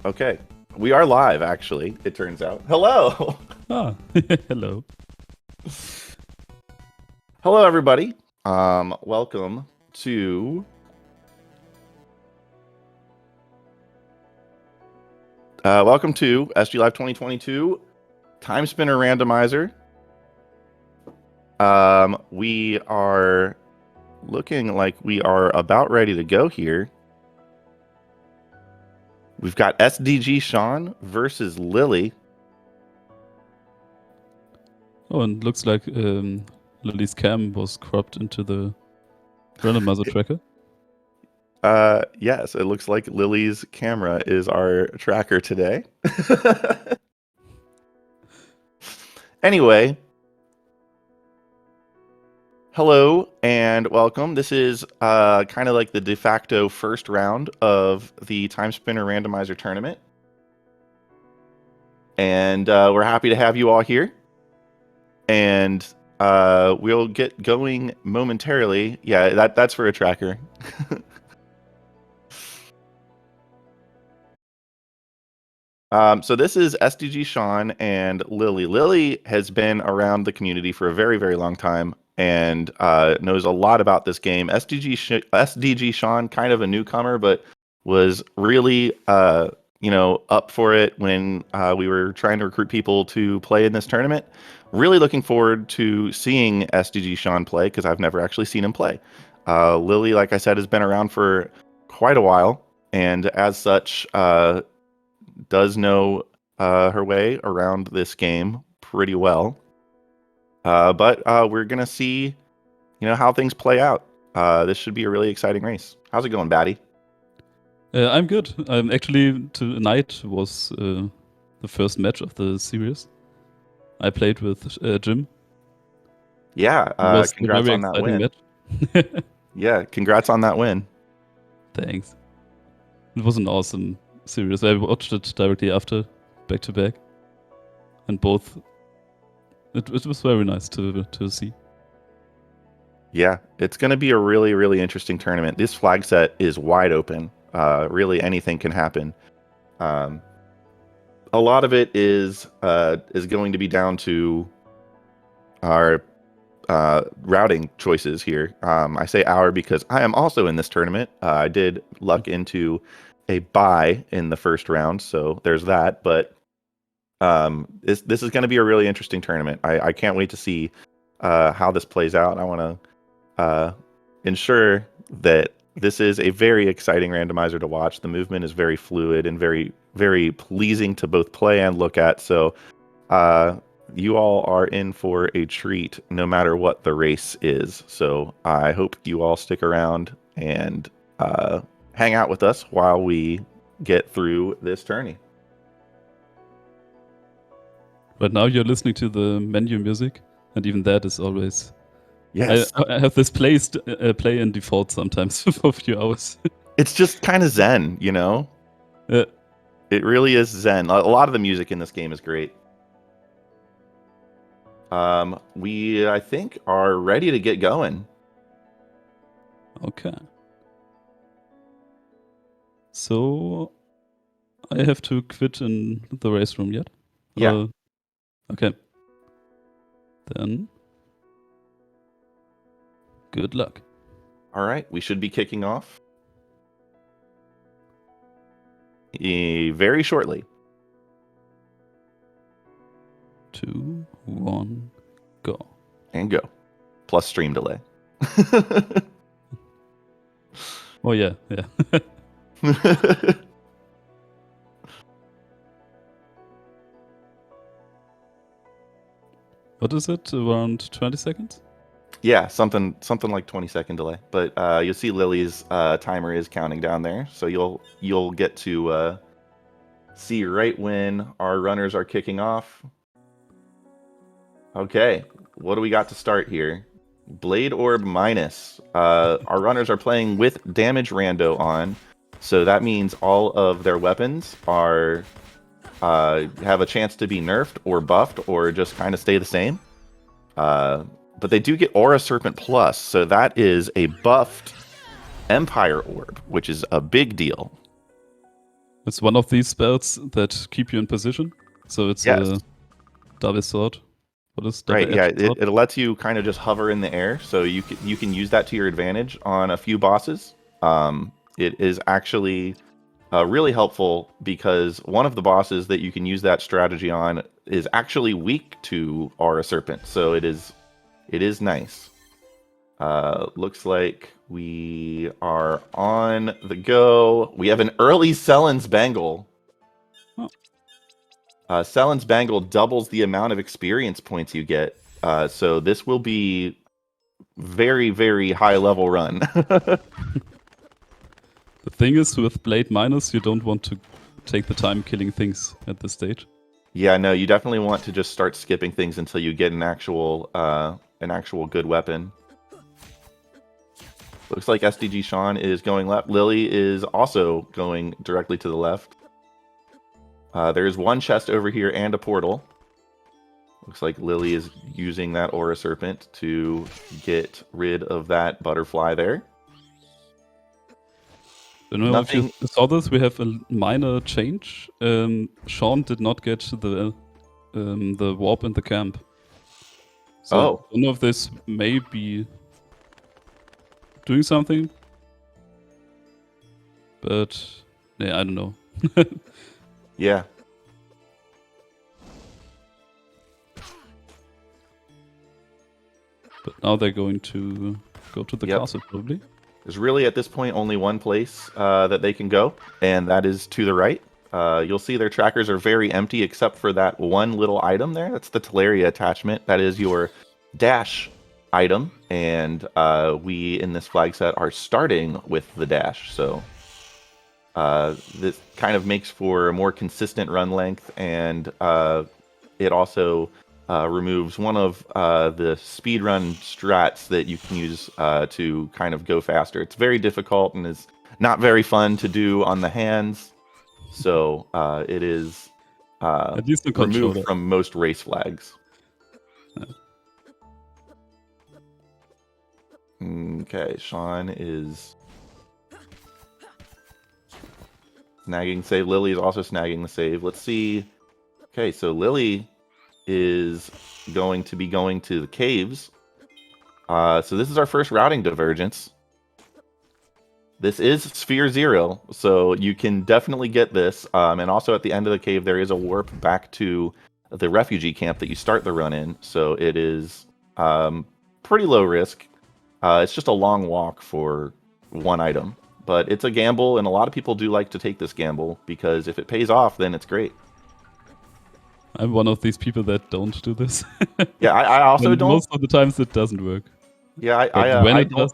Okay. We are live, actually, it turns out. Hello! Ah, hello. Hello, everybody. Welcome to... welcome to SGLIVE 2022 Timespinner Randomizer. We are looking like we are about ready to go here. We've got SDGShawn versus Lilly. Oh, and looks like Lilly's cam was cropped into the randomizer tracker. Yes, it looks like Lily's camera is our tracker today. Anyway, hello and welcome. This is kind of like the de facto first round of the Timespinner Randomizer tournament. And we're happy to have you all here. And we'll get going momentarily. Yeah, that's for a tracker. So this is SDGShawn and Lilly. Lilly has been around the community for a very, very long time and knows a lot about this game. SDGShawn, kind of a newcomer, but was really, up for it when we were trying to recruit people to play in this tournament. Really looking forward to seeing SDGShawn play because I've never actually seen him play. Lilly, like I said, has been around for quite a while, and as such, does know her way around this game pretty well. But we're going to see, how things play out. This should be a really exciting race. How's it going, Batty? I'm good. Actually, tonight was the first match of the series. I played with Jim. Yeah, It was congrats a very on that exciting win. match. Yeah, congrats on that win. Thanks. It was an awesome series. I watched it directly after, back to back. And both, it was very nice to see. Yeah, it's going to be a really, really interesting tournament. This flag set is wide open. Really, anything can happen. A lot of it is going to be down to our routing choices here. I say our because I am also in this tournament. I did luck into a bye in the first round, so there's that. But this is going to be a really interesting tournament. I can't wait to see how this plays out. I want to ensure that this is a very exciting randomizer to watch. The movement is very fluid and very, very pleasing to both play and look at. So you all are in for a treat no matter what the race is. So I hope you all stick around and hang out with us while we get through this tourney. Right now you're listening to the menu music, and even that is always... Yes. I have this play in default sometimes for a few hours. It's just kind of zen, Yeah. It really is zen. A lot of the music in this game is great. We, I think, are ready to get going. Okay. So, I have to quit in the race room yet? Yeah. Okay. Then, good luck. All right. We should be kicking off very shortly. 2, 1, go. And go. Plus stream delay. Oh yeah. What is it? Around 20 seconds? Yeah, something like 20-second delay. But you'll see Lily's timer is counting down there, so you'll get to see right when our runners are kicking off. Okay, what do we got to start here? Blade Orb minus. Our runners are playing with damage rando on, so that means all of their weapons are have a chance to be nerfed or buffed or just kind of stay the same. But they do get Aura Serpent Plus, so that is a buffed Empire Orb, which is a big deal. It's one of these spells that keep you in position. So it's Yes. a double sword. What is double Right, yeah, edged sword? it lets you kind of just hover in the air, so you can use that to your advantage on a few bosses. It is actually really helpful because one of the bosses that you can use that strategy on is actually weak to Aura Serpent, so it is nice. Looks like we are on the go. We have an early Sellen's Bangle. Oh. Sellen's Bangle doubles the amount of experience points you get. So this will be very, very high level run. The thing is, with Blade Minus, you don't want to take the time killing things at this stage. Yeah, no, you definitely want to just start skipping things until you get an actual good weapon. Looks like SDGShawn is going left. Lilly is also going directly to the left. There's one chest over here and a portal. Looks like Lilly is using that Aura Serpent to get rid of that butterfly there. I don't know if you saw this, we have a minor change. Shawn did not get the warp in the camp. So I don't know if this may be doing something. But yeah, I don't know. Yeah. But now they're going to go to the castle, probably. There's really, at this point, only one place that they can go, and that is to the right. You'll see their trackers are very empty except for that one little item there. That's the Teleria attachment. That is your dash item, and we, in this flag set, are starting with the dash. So this kind of makes for a more consistent run length, and it also removes one of the speedrun strats that you can use to kind of go faster. It's very difficult and is not very fun to do on the hands, so it is at least removed from most race flags. Okay, Shawn is snagging save. Lilly is also snagging the save. Let's see. Okay, so Lilly is going to be going to the caves. So this is our first routing divergence. This is Sphere 0, so you can definitely get this. And also at the end of the cave, there is a warp back to the refugee camp that you start the run in. So it is pretty low risk. It's just a long walk for one item. But it's a gamble, and a lot of people do like to take this gamble, because if it pays off, then it's great. I'm one of these people that don't do this. Yeah, I also don't. Most of the times it doesn't work. Yeah, when I it does.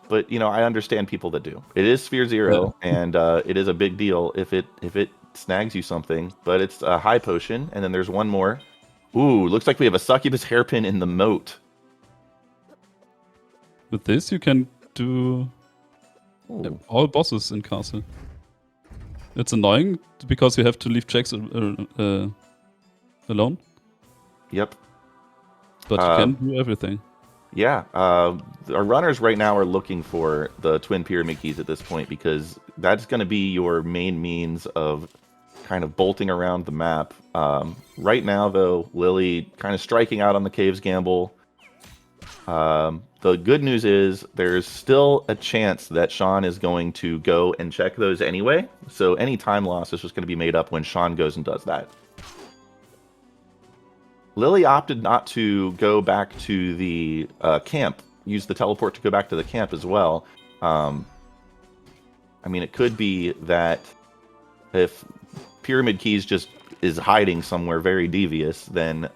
But you know, I understand people that do. It is Sphere 0, and it is a big deal if it snags you something. But it's a high potion, and then there's one more. Ooh, looks like we have a succubus hairpin in the moat. With this, you can do all bosses in castle. It's annoying because you have to leave checks alone. Yep. But you can do everything. Yeah. Our runners right now are looking for the twin pyramid keys at this point, because that's going to be your main means of kind of bolting around the map. Right now, though, Lilly kind of striking out on the caves gamble. The good news is there's still a chance that Shawn is going to go and check those anyway. So any time loss is just going to be made up when Shawn goes and does that. Lilly opted not to go back to the camp, use the teleport to go back to the camp as well. I mean, it could be that if Pyramid Keys just is hiding somewhere very devious, then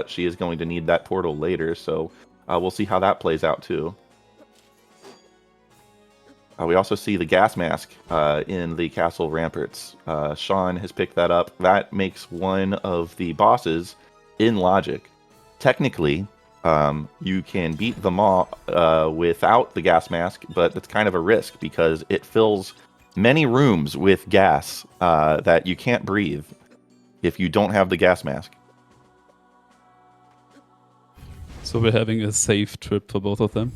she is going to need that portal later. So we'll see how that plays out too. We also see the gas mask in the castle ramparts. Shawn has picked that up. That makes one of the bosses in logic. Technically, you can beat them all without the gas mask, but it's kind of a risk because it fills many rooms with gas that you can't breathe if you don't have the gas mask. So we're having a safe trip for both of them?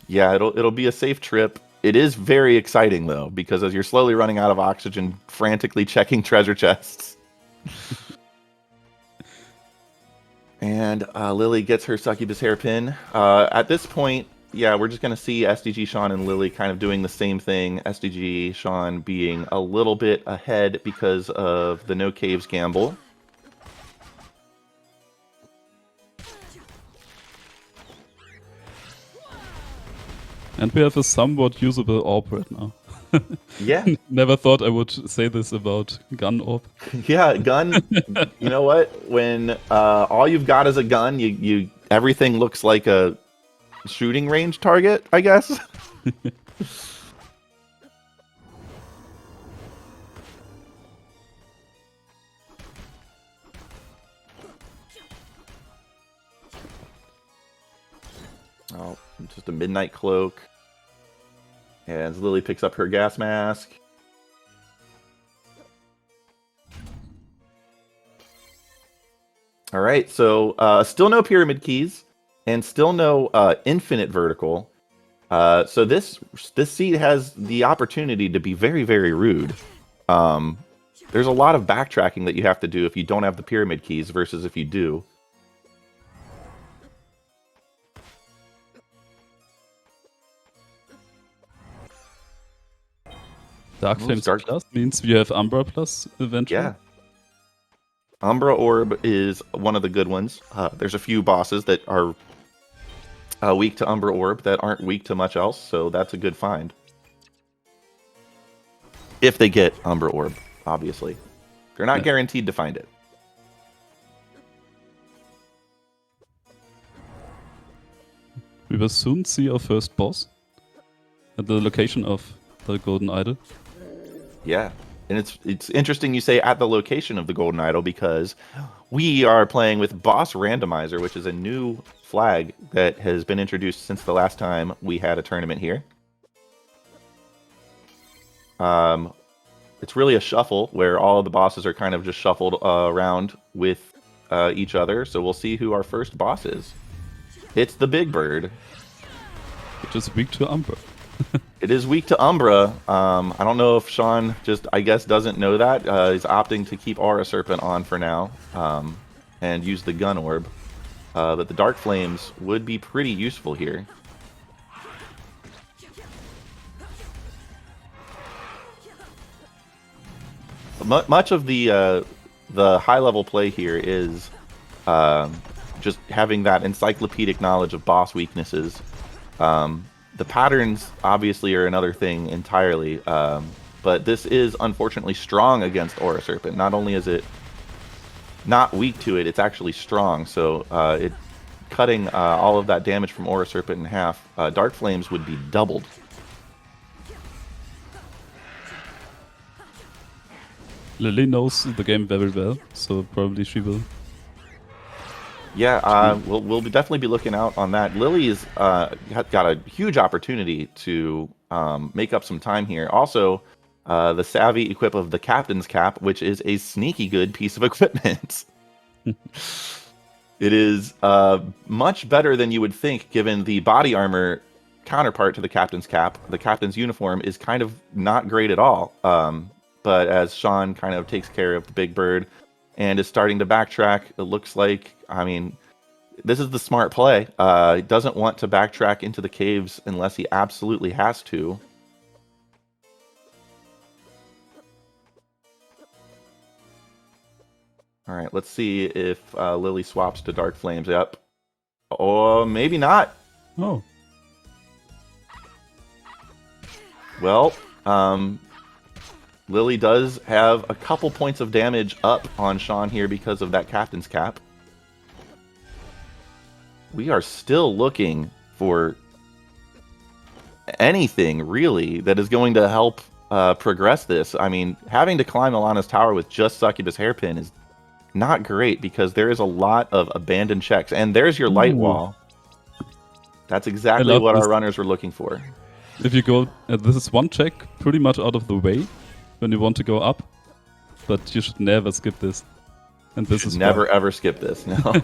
Yeah, it'll be a safe trip. It is very exciting, though, because as you're slowly running out of oxygen, frantically checking treasure chests. And Lilly gets her succubus hairpin. At this point, yeah, we're just going to see SDGShawn and Lilly kind of doing the same thing. SDGShawn being a little bit ahead because of the no caves gamble. And we have a somewhat usable orb right now. Yeah. Never thought I would say this about gun orb. Yeah, gun. You know what? When all you've got is a gun, you everything looks like a shooting range target, I guess. Oh, just a midnight cloak. As Lilly picks up her gas mask. All right, so still no pyramid keys, and still no infinite vertical. So this seat has the opportunity to be very, very rude. There's a lot of backtracking that you have to do if you don't have the pyramid keys versus if you do. Dark Flames Plus means you have Umbra Plus eventually. Yeah. Umbra Orb is one of the good ones. There's a few bosses that are weak to Umbra Orb that aren't weak to much else, so that's a good find. If they get Umbra Orb, obviously. They're not guaranteed to find it. We will soon see our first boss at the location of the Golden Idol. Yeah, and it's interesting you say at the location of the Golden Idol because we are playing with Boss Randomizer, which is a new flag that has been introduced since the last time we had a tournament here. It's really a shuffle where all of the bosses are kind of just shuffled around with each other. So we'll see who our first boss is. It's the Big Bird. Which is weak to Umbra. It is weak to Umbra. I don't know if Shawn just, I guess, doesn't know that. He's opting to keep Aura Serpent on for now and use the Gun Orb. But the Dark Flames would be pretty useful here. Much of the high-level play here is just having that encyclopedic knowledge of boss weaknesses. The patterns obviously are another thing entirely, but this is unfortunately strong against Aura Serpent. Not only is it not weak to it, it's actually strong. So it cutting all of that damage from Aura Serpent in half. Dark Flames would be doubled. Lilly knows the game very well, so probably she will. Yeah, we'll definitely be looking out on that. Lilly's got a huge opportunity to make up some time here. Also, the savvy equip of the Captain's Cap, which is a sneaky good piece of equipment. It is much better than you would think, given the body armor counterpart to the Captain's Cap. The Captain's uniform is kind of not great at all. But as Shawn kind of takes care of the Big Bird and is starting to backtrack, it looks like, I mean, this is the smart play. He doesn't want to backtrack into the caves unless he absolutely has to. All right, let's see if Lilly swaps to Dark Flames. Yep. Or maybe not. Oh. Well, Lilly does have a couple points of damage up on Shawn here because of that Captain's Cap. We are still looking for anything, really, that is going to help progress this. I mean, having to climb Alana's tower with just Succubus Hairpin is not great because there is a lot of abandoned checks. And there's your light wall. That's exactly what our runners were looking for. If you go, this is one check pretty much out of the way when you want to go up, but you should never skip this. And this is never ever skip this. No.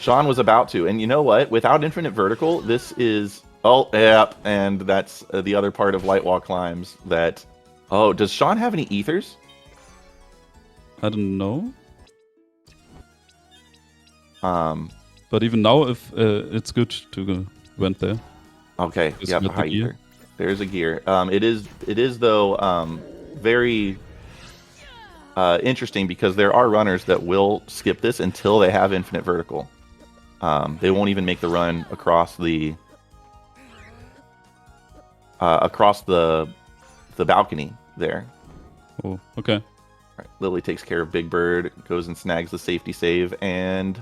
Shawn was about to, and you know what? Without infinite vertical, this is Oh, yeah, and that's the other part of light wall climbs that... Oh, does Shawn have any ethers? I don't know. Um, But even now, if it's good to go went there. okay, Just yep, get the high gear. ether. There's a gear. It is though very interesting because there are runners that will skip this until they have infinite vertical. They won't even make the run across the balcony there. Oh, okay. Right. Lilly takes care of Big Bird, goes and snags the safety save, and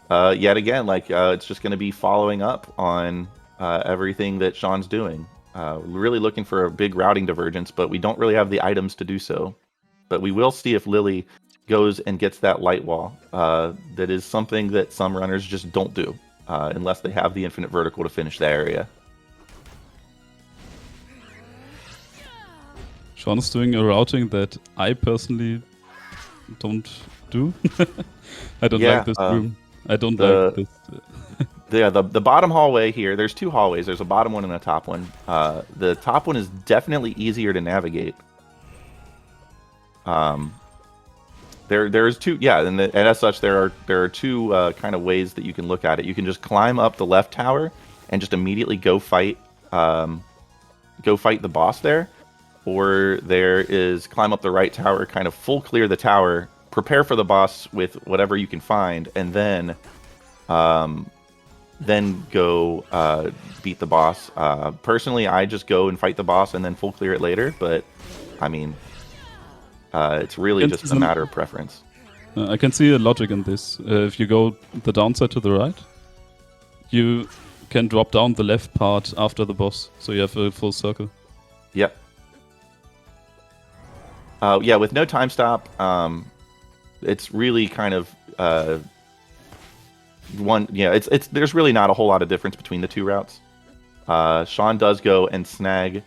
yet again, like it's just going to be following up on everything that Shawn's doing. Really looking for a big routing divergence, but we don't really have the items to do so. But we will see if Lilly goes and gets that light wall. That is something that some runners just don't do unless they have the infinite vertical to finish the area. Shawn is doing a routing that I personally don't do. I don't like this room. I don't like this. The bottom hallway here, there's two hallways. There's a bottom one and a top one. The top one is definitely easier to navigate. There's two, yeah, and as such, there are two kind of ways that you can look at it. You can just climb up the left tower and just immediately go fight the boss there, or there is climb up the right tower, kind of full clear the tower, prepare for the boss with whatever you can find, and then go beat the boss. Personally, I just go and fight the boss and then full clear it later, but I mean, it's really just a matter of preference. I can see a logic in this. If you go the downside to the right, you can drop down the left part after the boss, so you have a full circle. Yep. Yeah, with no time stop, it's really kind of one. Yeah, it's there's really not a whole lot of difference between the two routes. Shawn does go and snag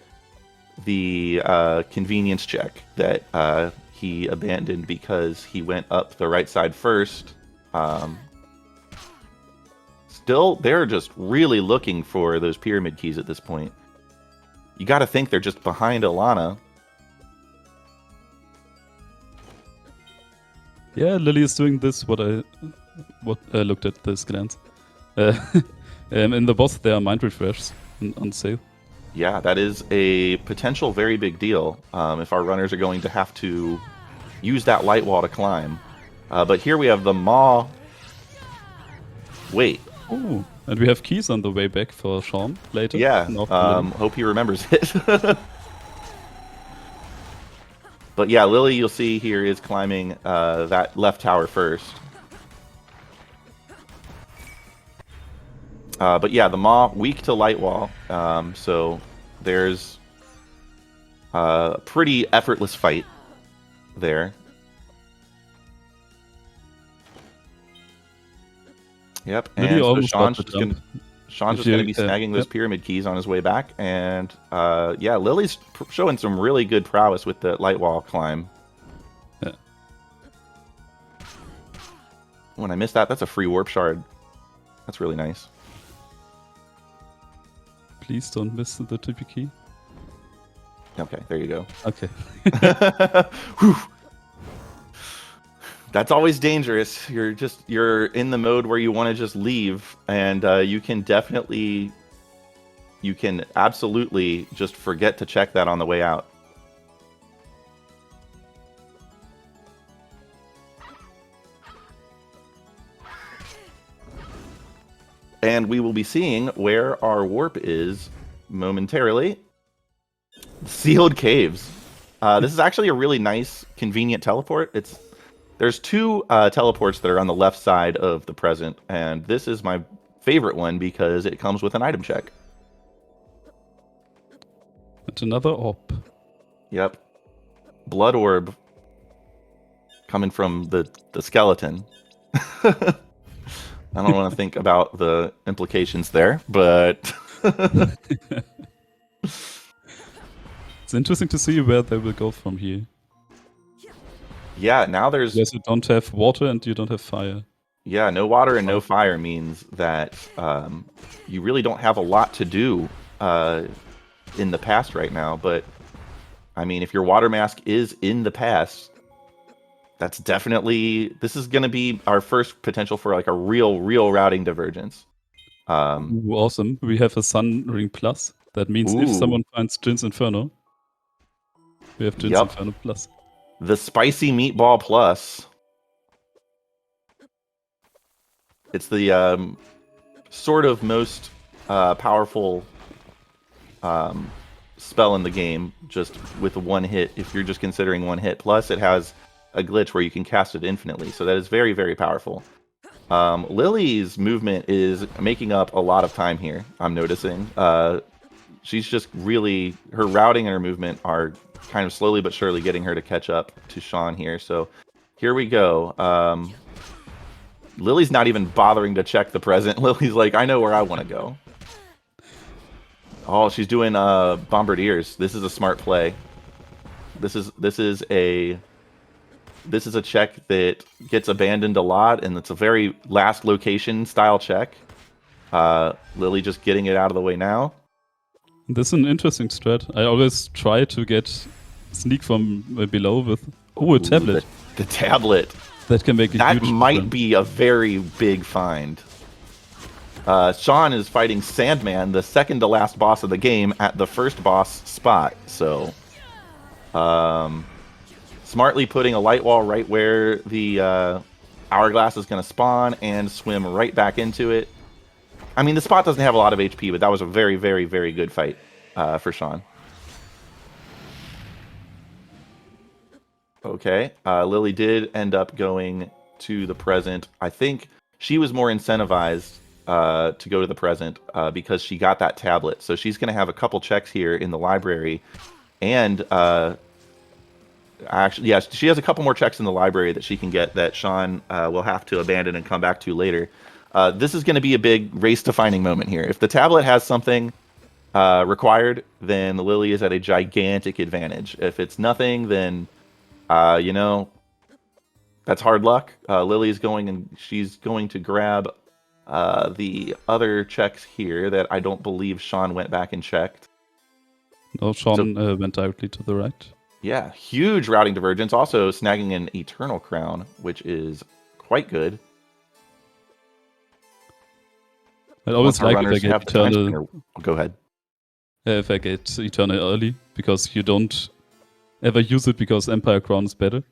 the convenience check that he abandoned because he went up the right side first. Still, they're just really looking for those pyramid keys at this point. You got to think they're just behind Alana. Yeah, Lilly is doing this. What I looked at this glance. In the boss, there are mind refreshes on sale. Yeah, that is a potential very big deal if our runners are going to have to use that light wall to climb. But here we have the Maw. Wait. Oh, and we have keys on the way back for Shawn later. Yeah, hope he remembers it. But yeah, Lilly, you'll see here, is climbing that left tower first. But yeah, the Maw, weak to light wall. So there's a pretty effortless fight there. Yep, and so Shawn's just going to be snagging those pyramid keys on his way back. And yeah, Lily's showing some really good prowess with the light wall climb. Yeah. When I missed that, that's a free warp shard. That's really nice. Please don't miss the TP key. Okay, there you go. Okay. Whew. That's always dangerous. You're in the mode where you want to just leave, and you can absolutely just forget to check that on the way out. And we will be seeing where our warp is momentarily. Sealed caves. This is actually a really nice, convenient teleport. There's two teleports that are on the left side of the present, and this is my favorite one because it comes with an item check. It's another orb. Yep. Blood orb coming from the skeleton. I don't want to think about the implications there, but... It's interesting to see where they will go from here. Yeah, now there's... Yes, you don't have water and you don't have fire. Yeah, no water and no fire means that you really don't have a lot to do in the past right now. But I mean, if your water mask is in the past, that's definitely, this is going to be our first potential for like a real routing divergence. Ooh, awesome. We have a Sun Ring Plus. That means if someone finds Jin's Inferno, we have Jin's Inferno Plus. The Spicy Meatball Plus. It's the sort of most powerful spell in the game, just with one hit, if you're just considering one hit. Plus, it has a glitch where you can cast it infinitely, so that is very, very powerful. Lilly's movement is making up a lot of time here, I'm noticing. She's just really, her routing and her movement are kind of slowly but surely getting her to catch up to Shawn here. So here we go. Lily's not even bothering to check the present. Lily's like, I know where I want to go. Oh, she's doing Bombardiers. This is a smart play. This is a check that gets abandoned a lot, and it's a very last location style check. Lilly just getting it out of the way now. This is an interesting strat. I always try to sneak from below with a tablet. The tablet. That can make a that huge might difference. Be a very big find. Shawn is fighting Sandman, the second to last boss of the game, at the first boss spot. So, smartly putting a light wall right where the hourglass is going to spawn and swim right back into it. I mean, the spot doesn't have a lot of HP, but that was a very, very, very good fight for Shawn. Okay, Lilly did end up going to the present. I think she was more incentivized to go to the present because she got that tablet. So she's going to have a couple checks here in the library. And actually, yes, she has a couple more checks in the library that she can get that Shawn will have to abandon and come back to later. This is going to be a big race-defining moment here. If the tablet has something required, then Lilly is at a gigantic advantage. If it's nothing, then you know, that's hard luck. Lilly's going and she's going to grab the other checks here that I don't believe Shawn went back and checked. No, Shawn went directly to the right. Yeah, huge routing divergence. Also snagging an Eternal Crown, which is quite good. I always like if I get Eternal. Go ahead. If I get Eternal early, because you don't ever use it because Empire Crown is better.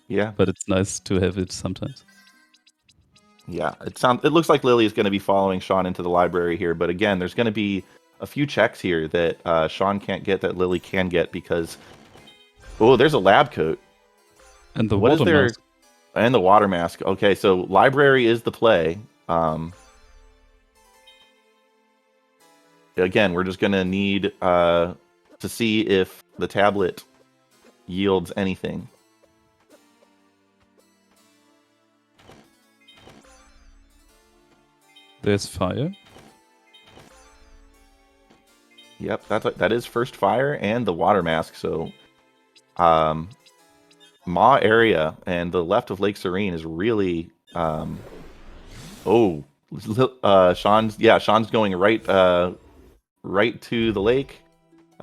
Yeah. But it's nice to have it sometimes. Yeah, it looks like Lilly is going to be following Shawn into the library here, but again, there's going to be a few checks here that Shawn can't get that Lilly can get because there's a lab coat. And the water mask. And the water mask. Okay, so library is the play. Again, we're just going to need to see if the tablet yields anything. There's fire. Yep, that is first fire and the water mask. So, Maw area and the left of Lake Serene is really. Shawn's going right to the lake,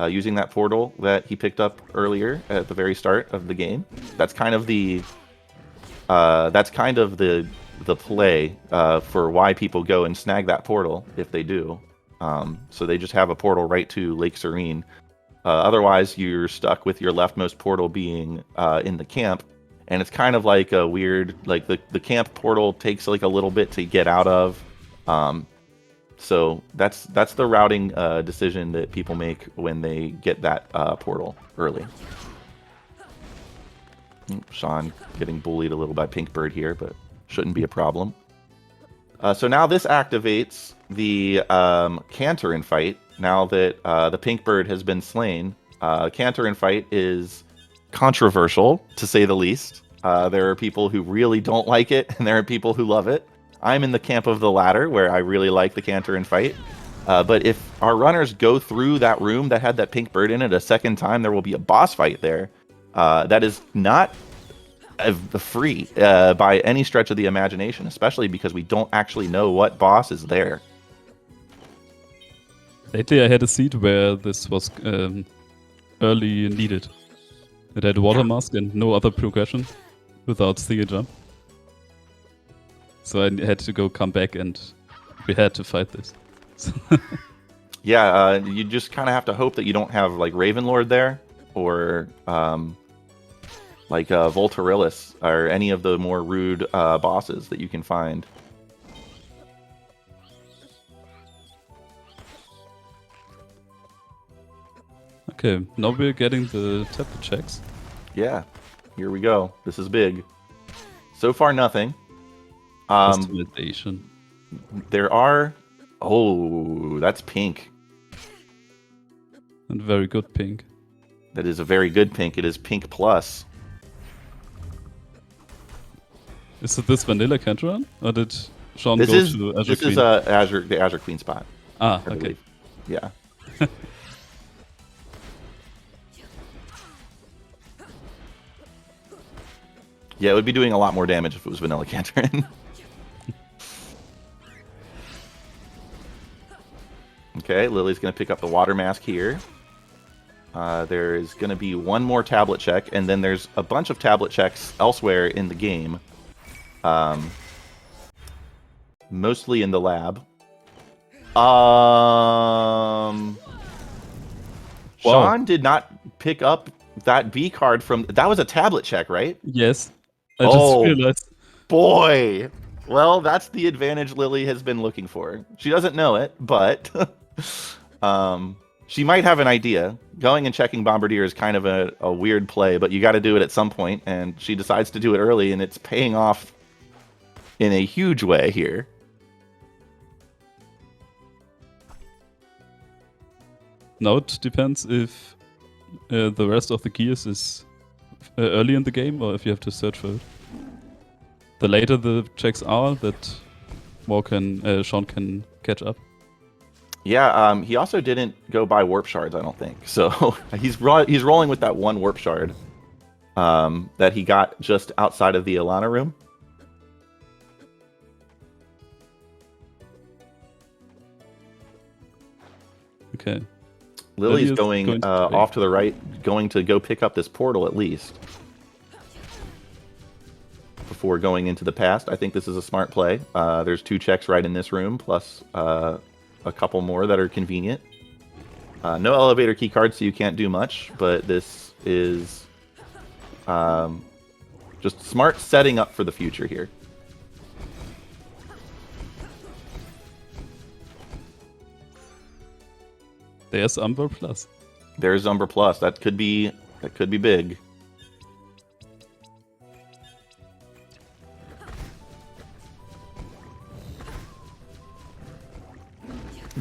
using that portal that he picked up earlier at the very start of the game. That's kind of the play for why people go and snag that portal if they do. So they just have a portal right to Lake Serene. Otherwise, you're stuck with your leftmost portal being in the camp, and it's kind of like a weird, like the camp portal takes like a little bit to get out of. So that's the routing decision that people make when they get that portal early. Shawn getting bullied a little by Pinkbird here, but shouldn't be a problem. So now this activates the Cantor in fight. Now that the Pinkbird has been slain, Cantor in fight is controversial, to say the least. There are people who really don't like it, and there are people who love it. I'm in the camp of the latter, where I really like the Cantor in fight. But if our runners go through that room that had that Pinkbird in it a second time, there will be a boss fight there. That is not free by any stretch of the imagination, especially because we don't actually know what boss is there. Lately, I had a seed where this was early needed. It had a water mask and no other progression without seeing a jump. So I had to come back and we had to fight this. Yeah, you just kind of have to hope that you don't have like Ravenlord there or like Volturilis or any of the more rude bosses that you can find. Okay, now we're getting the tablet checks. Yeah, here we go. This is big. So far, nothing. Customization. There are... Oh, that's pink. And very good pink. That is a very good pink. It is pink plus. Is it this vanilla Cantron? Or did Shawn This go is to Azure this Queen? is the Azure Queen spot. Ah, I okay. believe. Yeah. Yeah, it would be doing a lot more damage if it was vanilla Cantron. Okay, Lily's going to pick up the water mask here. There is going to be one more tablet check, and then there's a bunch of tablet checks elsewhere in the game. Mostly in the lab. Shawn did not pick up that B card from... That was a tablet check, right? Yes. I just realized. Boy! Well, that's the advantage Lily has been looking for. She doesn't know it, but she might have an idea. Going and checking Bombardier is kind of a weird play, but you got to do it at some point, and she decides to do it early, and it's paying off in a huge way here. Now it depends if the rest of the gears is early in the game or if you have to search for it. The later the checks are, that more Shawn can catch up. Yeah, he also didn't go buy warp shards, I don't think. So he's rolling with that one warp shard that he got just outside of the Alana room. Okay. Lily's going off to the right, going to go pick up this portal at least. Before going into the past. I think this is a smart play. There's 2 checks right in this room, plus a couple more that are convenient. No elevator key cards, so you can't do much, but this is just smart setting up for the future here. There's Umber Plus. There's Umber Plus. That could be big.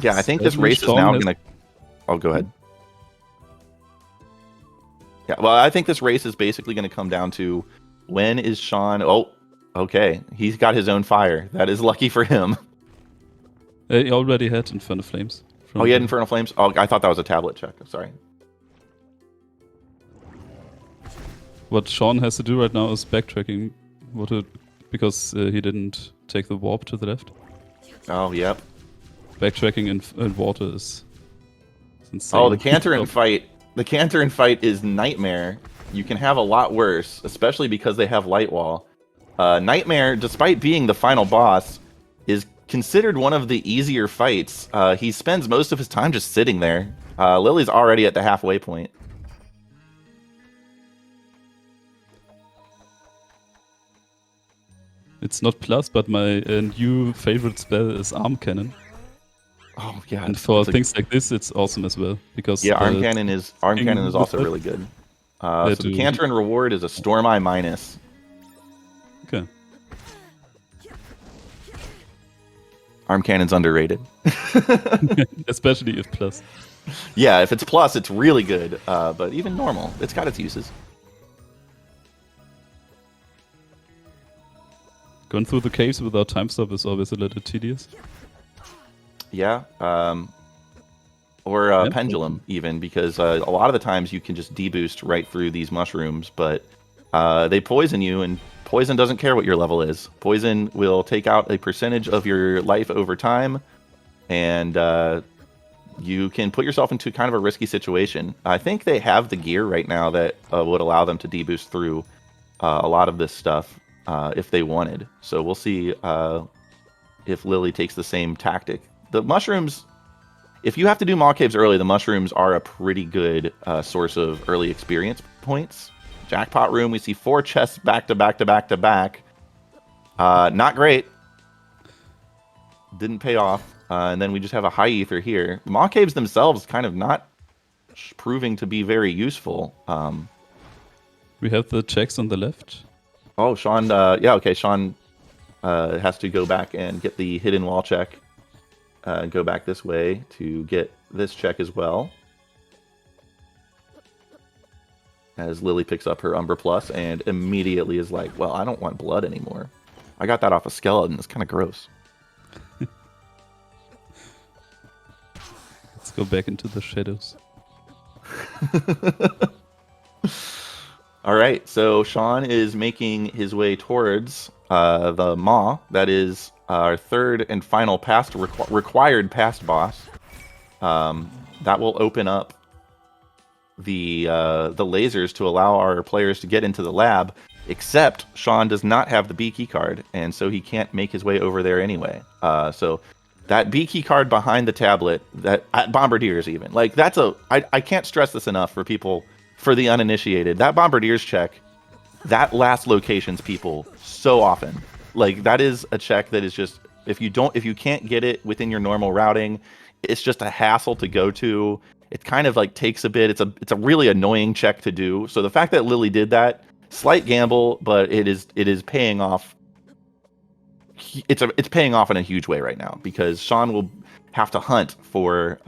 Yeah, I think this race is now going to... Oh, go ahead. Yeah, well, I think this race is basically going to come down to when is Shawn... Oh, okay. He's got his own fire. That is lucky for him. He already had Infernal Flames. Oh, he had Infernal Flames? Oh, I thought that was a tablet check. Sorry. What Shawn has to do right now is backtracking because he didn't take the warp to the left. Oh, yep. Backtracking in water is insane. Oh, the Cantorin fight. The Cantorin fight is nightmare. You can have a lot worse, especially because they have Light Wall. Nightmare, despite being the final boss, is considered one of the easier fights. He spends most of his time just sitting there. Lily's already at the halfway point. It's not plus, but my new favorite spell is Arm Cannon. Oh yeah, and for things like this, it's awesome as well because Arm Cannon is also really good. So the Cantorin reward is a Storm Eye minus. Okay. Arm Cannon's underrated. Especially if plus. Yeah, if it's plus, it's really good. But even normal, it's got its uses. Going through the caves without time stop is always a little tedious. Yeah, or Pendulum even, because a lot of the times you can just deboost right through these mushrooms, but they poison you, and poison doesn't care what your level is. Poison will take out a percentage of your life over time, and you can put yourself into kind of a risky situation. I think they have the gear right now that would allow them to deboost through a lot of this stuff if they wanted. So we'll see if Lilly takes the same tactic. The mushrooms, if you have to do maw caves early, the mushrooms are a pretty good source of early experience points. Jackpot room, we see 4 chests back to back to back to back. Not great. Didn't pay off. And then we just have a high ether here. Maw caves themselves kind of not proving to be very useful. We have the checks on the left. Oh, Shawn, yeah, okay, Shawn has to go back and get the hidden wall check. Go back this way to get this check as well. As Lilly picks up her Umbra Plus and immediately is like, well, I don't want blood anymore. I got that off a skeleton. It's kind of gross. Let's go back into the shadows. All right, so Shawn is making his way towards the Maw. That is our third and final required past boss. That will open up the lasers to allow our players to get into the lab. Except Shawn does not have the B key card, and so he can't make his way over there anyway. So that B key card behind the tablet, that at Bombardiers even, like that's I can't stress this enough for people, for the uninitiated. That Bombardiers check, that last locations people so often. Like that is a check that is just, if you can't get it within your normal routing, it's just a hassle to go to. It kind of like takes a bit. It's a really annoying check to do. So the fact that Lilly did that, slight gamble, but it is paying off. It's paying off in a huge way right now, because Shawn will have to hunt for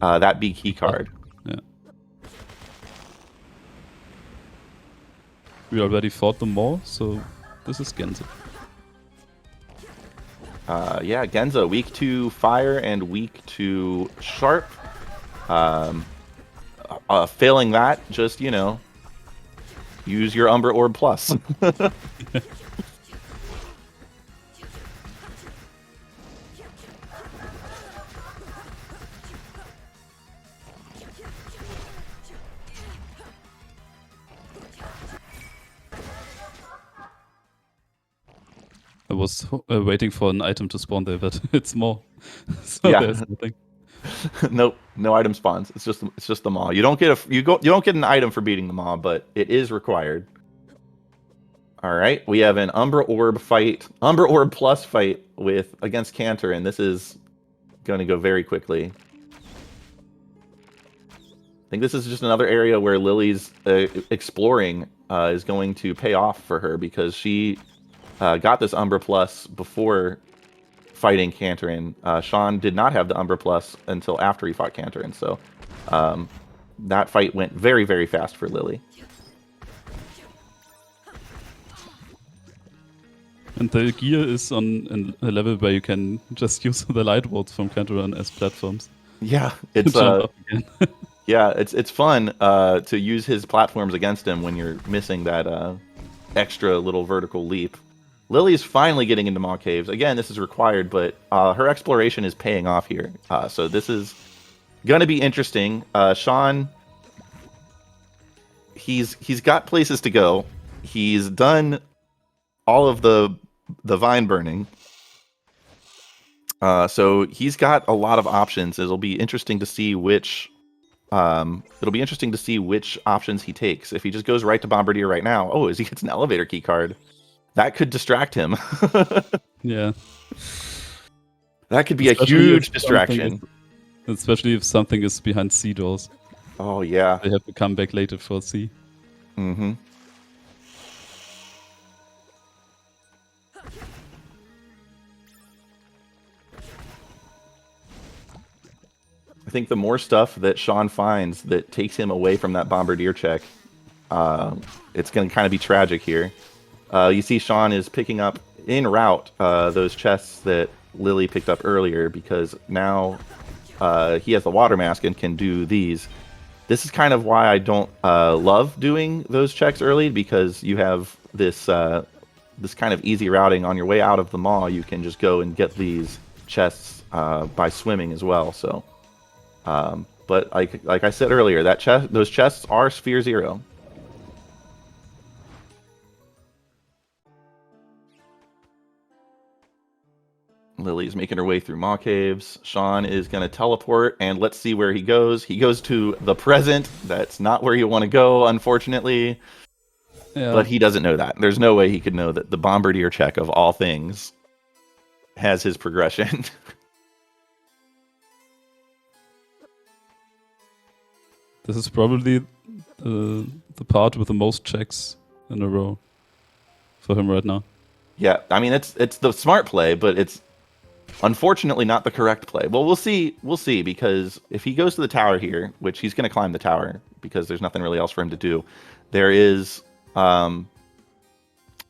that B key card. Yeah. We already fought them all, so this is Genza. Yeah, Genza, weak to fire and weak to sharp. Failing that, just, use your Umbra Orb Plus. I was waiting for an item to spawn there, but it's more. So Yeah. there's nothing. Nope, no item spawns. It's just the Maw. You don't get an item for beating the Maw, but it is required. All right, we have an Umbra Orb Plus fight against Cantor, and this is going to go very quickly. I think this is just another area where Lilly's exploring is going to pay off for her, because she got this Umbra Plus before fighting Cantorin. Shawn did not have the Umbra Plus until after he fought Cantorin, so that fight went very, very fast for Lilly. And the gear is on a level where you can just use the light wards from Cantorin as platforms. Yeah, it's Jump up again. yeah, it's fun to use his platforms against him when you're missing that extra little vertical leap. Lilly's finally getting into Maw Caves. Again, this is required, but her exploration is paying off here. So this is going to be interesting. Shawn, he's got places to go. He's done all of the vine burning. So he's got a lot of options. It'll be interesting to see which options he takes. If he just goes right to Bombardier right now, he gets an elevator key card. That could distract him. Yeah. That could be a huge distraction. Especially if something is behind C doors. Oh, yeah. They have to come back later for C. Mm-hmm. I think the more stuff that Shawn finds that takes him away from that Bombardier check, it's going to kind of be tragic here. You see Shawn is picking up en route those chests that Lilly picked up earlier, because now he has the water mask and can do these. This is kind of why I don't love doing those checks early, because you have this this kind of easy routing on your way out of the maw. You can just go and get these chests by swimming as well. So, but like I said earlier, those chests are Sphere 0. Lily's making her way through maw caves. Shawn is going to teleport, and let's see where he goes. He goes to the present. That's not where you want to go, unfortunately. Yeah. But he doesn't know that. There's no way he could know that the Bombardier check, of all things, has his progression. This is probably the part with the most checks in a row for him right now. Yeah, I mean, it's the smart play, but it's unfortunately not the correct play. Well, we'll see, because if he goes to the tower here, which he's going to climb the tower because there's nothing really else for him to do, there is, you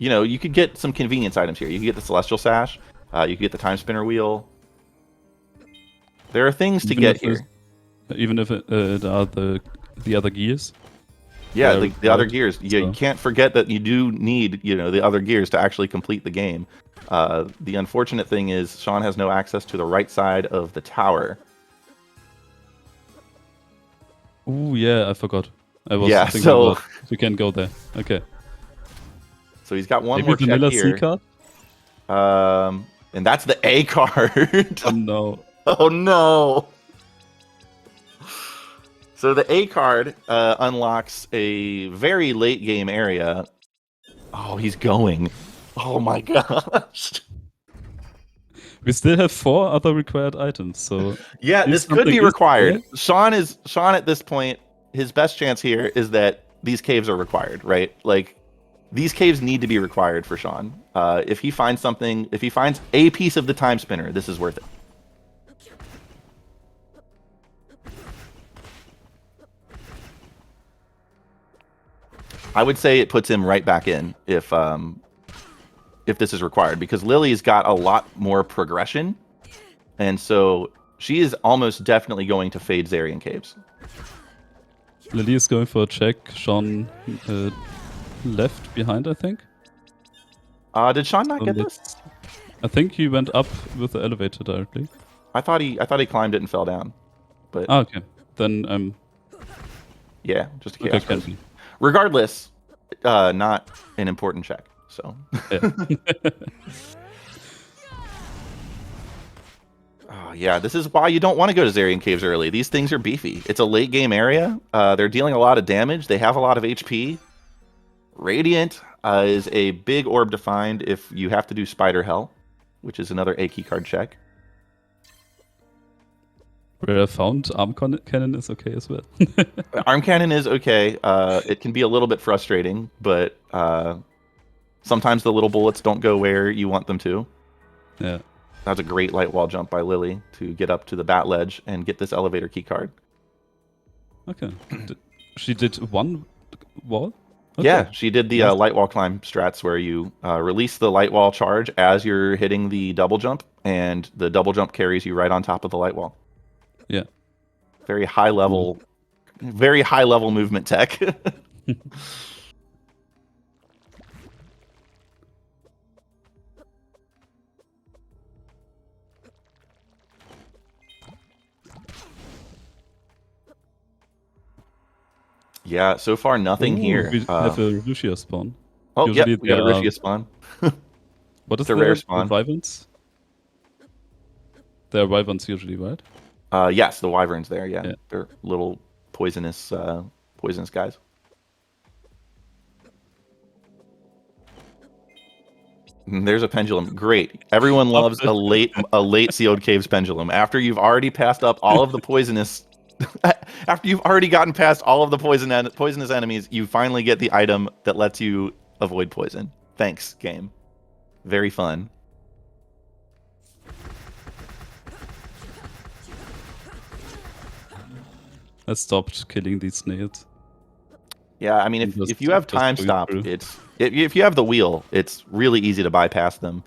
know, you could get some convenience items here. You can get the Celestial Sash, you can get the Timespinner wheel. There are things to get here. Even if it are the other gears? Yeah, the other gears. You can't forget that you do need, you know, the other gears to actually complete the game. The unfortunate thing is Shawn has no access to the right side of the tower. Ooh, yeah, I forgot. I was thinking about you can go there. Okay. So he's got one more check here. C card? And that's the A card. Oh no. Oh no. So the A card unlocks a very late game area. Oh, he's going. Oh my gosh. We still have 4 other required items, so yeah, this could be required. Shawn at this point, his best chance here is that these caves are required, right? Like, these caves need to be required for Shawn. If he finds something, if he finds a piece of the Timespinner, this is worth it. I would say it puts him right back in if this is required, because Lily's got a lot more progression, and so she is almost definitely going to fade Zarian Caves. Lilly is going for a check. Shawn left behind, I think. Did Shawn not get this? I think he went up with the elevator directly. I thought he climbed it and fell down. But okay, then yeah, just a chaos. Okay, regardless, not an important check. So. Yeah. Oh, yeah, this is why you don't want to go to Zarian Caves early. These things are beefy. It's a late game area. They're dealing a lot of damage. They have a lot of HP. Radiant is a big orb to find if you have to do Spider Hell, which is another A key card check. Where I found Arm Cannon is okay as well. Arm Cannon is okay. It can be a little bit frustrating, but sometimes the little bullets don't go where you want them to. Yeah. That was a great light wall jump by Lilly to get up to the bat ledge and get this elevator key card. Okay. She did one wall? Okay. Yeah, she did the light wall climb strats where you release the light wall charge as you're hitting the double jump, and the double jump carries you right on top of the light wall. Yeah. Very high level movement tech. Yeah, so far nothing here. We have a Rushia spawn. Oh, yeah, we got a Rushia spawn. What is the rare spawn? The Wyverns? They're Wyverns usually, right? Yes, the Wyverns there, yeah. They're little poisonous guys. And there's a pendulum. Great. Everyone loves a late sealed caves pendulum. After you've already passed up all of the poisonous after you've already gotten past all of the poisonous enemies, you finally get the item that lets you avoid poison. Thanks, game. Very fun. I stopped killing these snails. Yeah, I mean, if you have time stop, if you have the wheel, it's really easy to bypass them.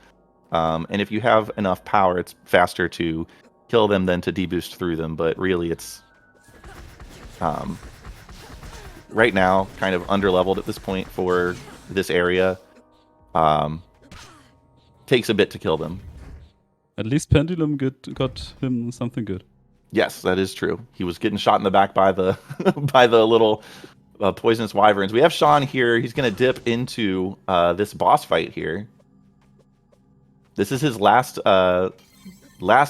And if you have enough power, it's faster to kill them than to deboost through them. But really, it's right now kind of underleveled at this point for this area. Takes a bit to kill them. At least Pendulum got him something good. Yes, that is true. He was getting shot in the back by the by the little poisonous wyverns. We have Shawn here. He's going to dip into this boss fight here. This is his last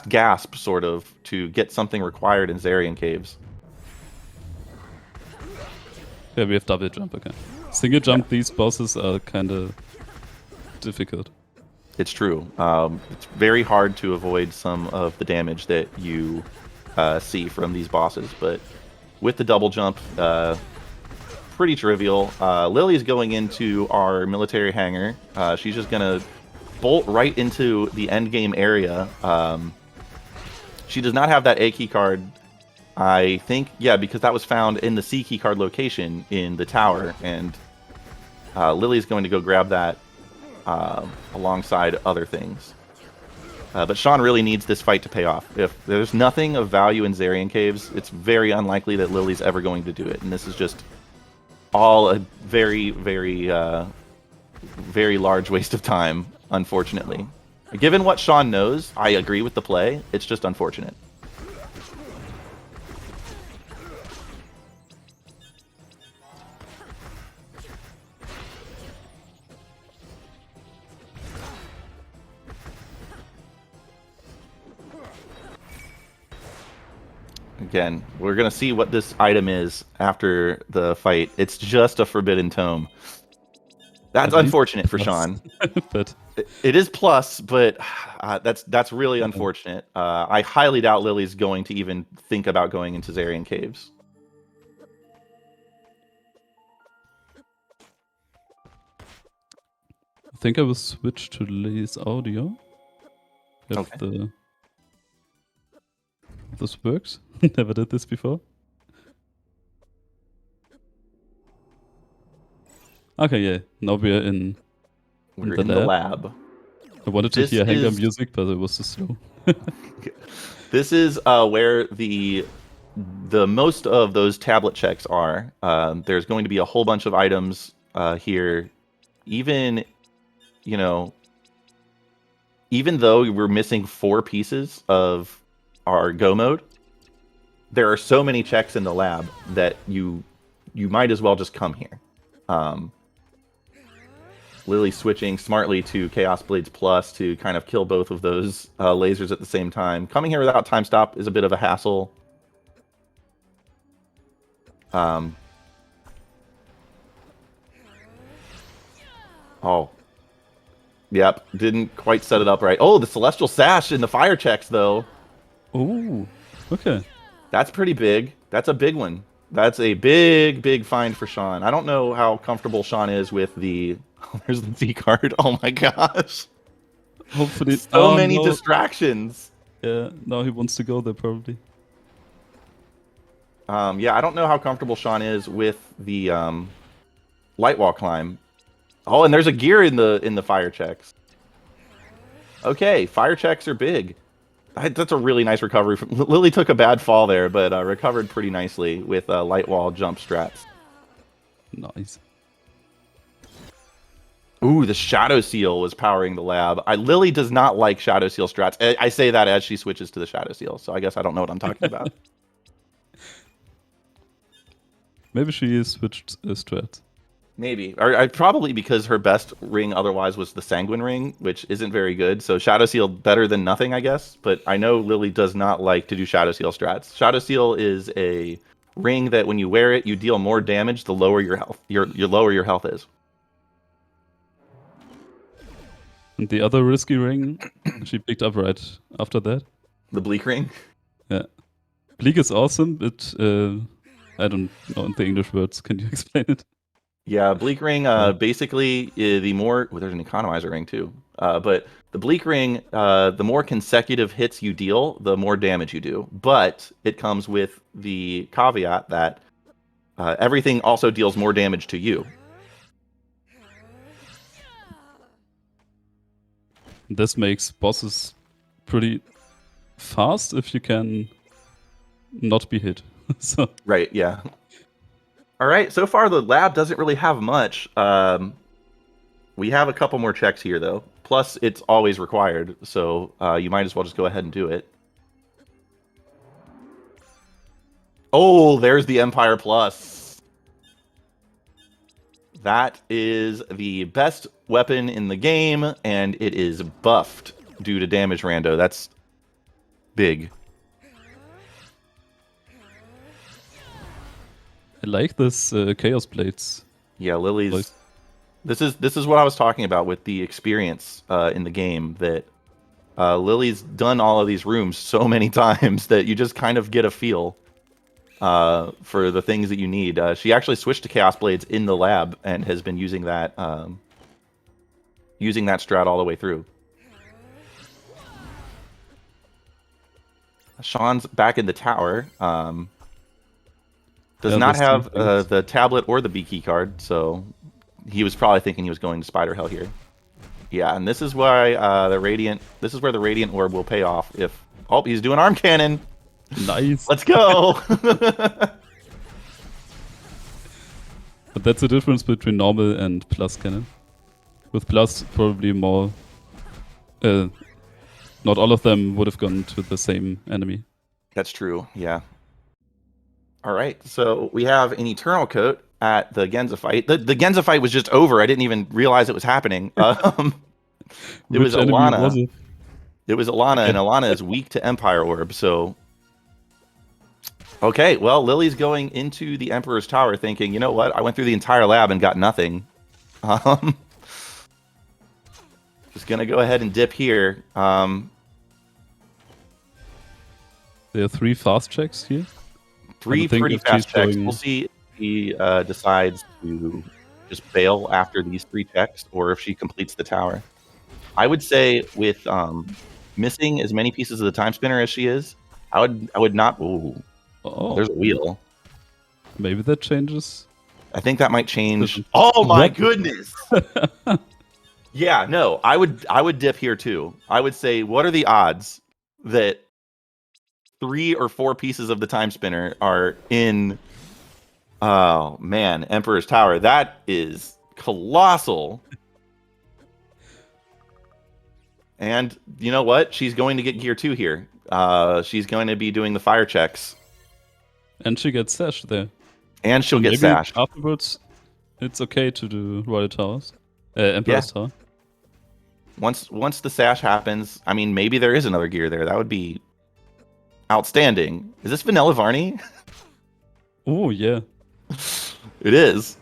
gasp, sort of, to get something required in Zarian Caves. Yeah, we have double jump again. Single jump, these bosses are kind of difficult. It's true. It's very hard to avoid some of the damage that you see from these bosses, but with the double jump, pretty trivial. Lilly's going into our military hangar. She's just gonna bolt right into the end game area. She does not have that A key card. I think, yeah, because that was found in the C key card location in the tower, and Lilly's going to go grab that alongside other things. But Shawn really needs this fight to pay off. If there's nothing of value in Zarian Caves, it's very unlikely that Lilly's ever going to do it. And this is just all a very, very, very large waste of time, unfortunately. Given what Shawn knows, I agree with the play. It's just unfortunate. Again, we're going to see what this item is after the fight. It's just a Forbidden Tome. That's unfortunate for Shawn. But it is plus, but that's really unfortunate. I highly doubt Lilly's going to even think about going into Zarian Caves. I think I will switch to Lilly's audio. If Okay. This works. Never did this before. Okay, yeah. Now we're in the lab. I wanted to hear hangar music, but it was too slow. This is where the most of those tablet checks are. There's going to be a whole bunch of items here. Even though we're missing 4 pieces of our go mode, there are so many checks in the lab that you might as well just come here. Lilly switching smartly to Chaos Blades Plus to kind of kill both of those lasers at the same time. Coming here without time stop is a bit of a hassle. Oh. Yep, didn't quite set it up right. Oh, the Celestial Sash in the fire checks, though. Oh, okay. That's pretty big. That's a big one. That's a big, big find for Shawn. I don't know how comfortable Shawn is with the... Oh, there's the Z card. Oh my gosh. Hopefully... So many distractions. Yeah, now he wants to go there, probably. Yeah, I don't know how comfortable Shawn is with the light wall climb. Oh, and there's a gear in the fire checks. Okay, fire checks are big. That's a really nice recovery. Lilly took a bad fall there, but recovered pretty nicely with light wall jump strats. Nice. Ooh, the Shadow Seal was powering the lab. Lilly does not like Shadow Seal strats. I say that as she switches to the Shadow Seal, so I guess I don't know what I'm talking about. Maybe she switched strats. Maybe. Or probably because her best ring otherwise was the Sanguine ring, which isn't very good. So Shadow Seal better than nothing, I guess. But I know Lilly does not like to do Shadow Seal strats. Shadow Seal is a ring that when you wear it, you deal more damage the lower your health. Your lower your health is. And the other risky ring she picked up right after that. The Bleak ring? Yeah. Bleak is awesome, but I don't know the English words. Can you explain it? Yeah, Bleak ring, basically, the more... Well, there's an economizer ring, too. But the Bleak ring, the more consecutive hits you deal, the more damage you do. But it comes with the caveat that everything also deals more damage to you. This makes bosses pretty fast if you can not be hit. So right, yeah. All right, so far the lab doesn't really have much. We have a couple more checks here, though. Plus, it's always required, so you might as well just go ahead and do it. Oh, there's the Empire Plus. That is the best weapon in the game, and it is buffed due to damage rando. That's big. I like this Chaos Blades. Yeah, Lilly's... This is what I was talking about with the experience in the game, that Lilly's done all of these rooms so many times that you just kind of get a feel for the things that you need. She actually switched to Chaos Blades in the lab and has been using that strat all the way through. Shawn's back in the tower. Does not have the tablet or the B key card, so he was probably thinking he was going to Spider Hell here. Yeah, and this is why this is where the Radiant Orb will pay off. If he's doing Arm Cannon. Nice. Let's go. But that's the difference between normal and plus cannon. With plus, probably more. Not all of them would have gone to the same enemy. That's true. Yeah. All right, so we have an Eternal Coat at the Genza fight. The Genza fight was just over. I didn't even realize it was happening. It was Alana. It was Alana, and Alana is weak to Empire Orb, so... Okay, well, Lilly's going into the Emperor's Tower thinking, you know what? I went through the entire lab and got nothing. Just going to go ahead and dip here. There are 3 fast checks here. 3 pretty fast checks. We'll see if he decides to just bail after these 3 checks, or if she completes the tower. I would say with missing as many pieces of the time spinner as she is, I would not. Ooh, there's a wheel. Maybe that changes. I think that might change. Oh my goodness! Yeah, no, I would dip here too. I would say, what are the odds that 3 or 4 pieces of the time spinner are in, oh man, Emperor's Tower? That is colossal. And you know what? She's going to get gear 2 here. She's going to be doing the fire checks. And she gets sashed there. And she'll get sashed. Afterwards, it's okay to do Royal Towers. Emperor's Tower. Once the sash happens, I mean, maybe there is another gear there. That would be outstanding. Is this Vanilla Varney? Oh, yeah. It is.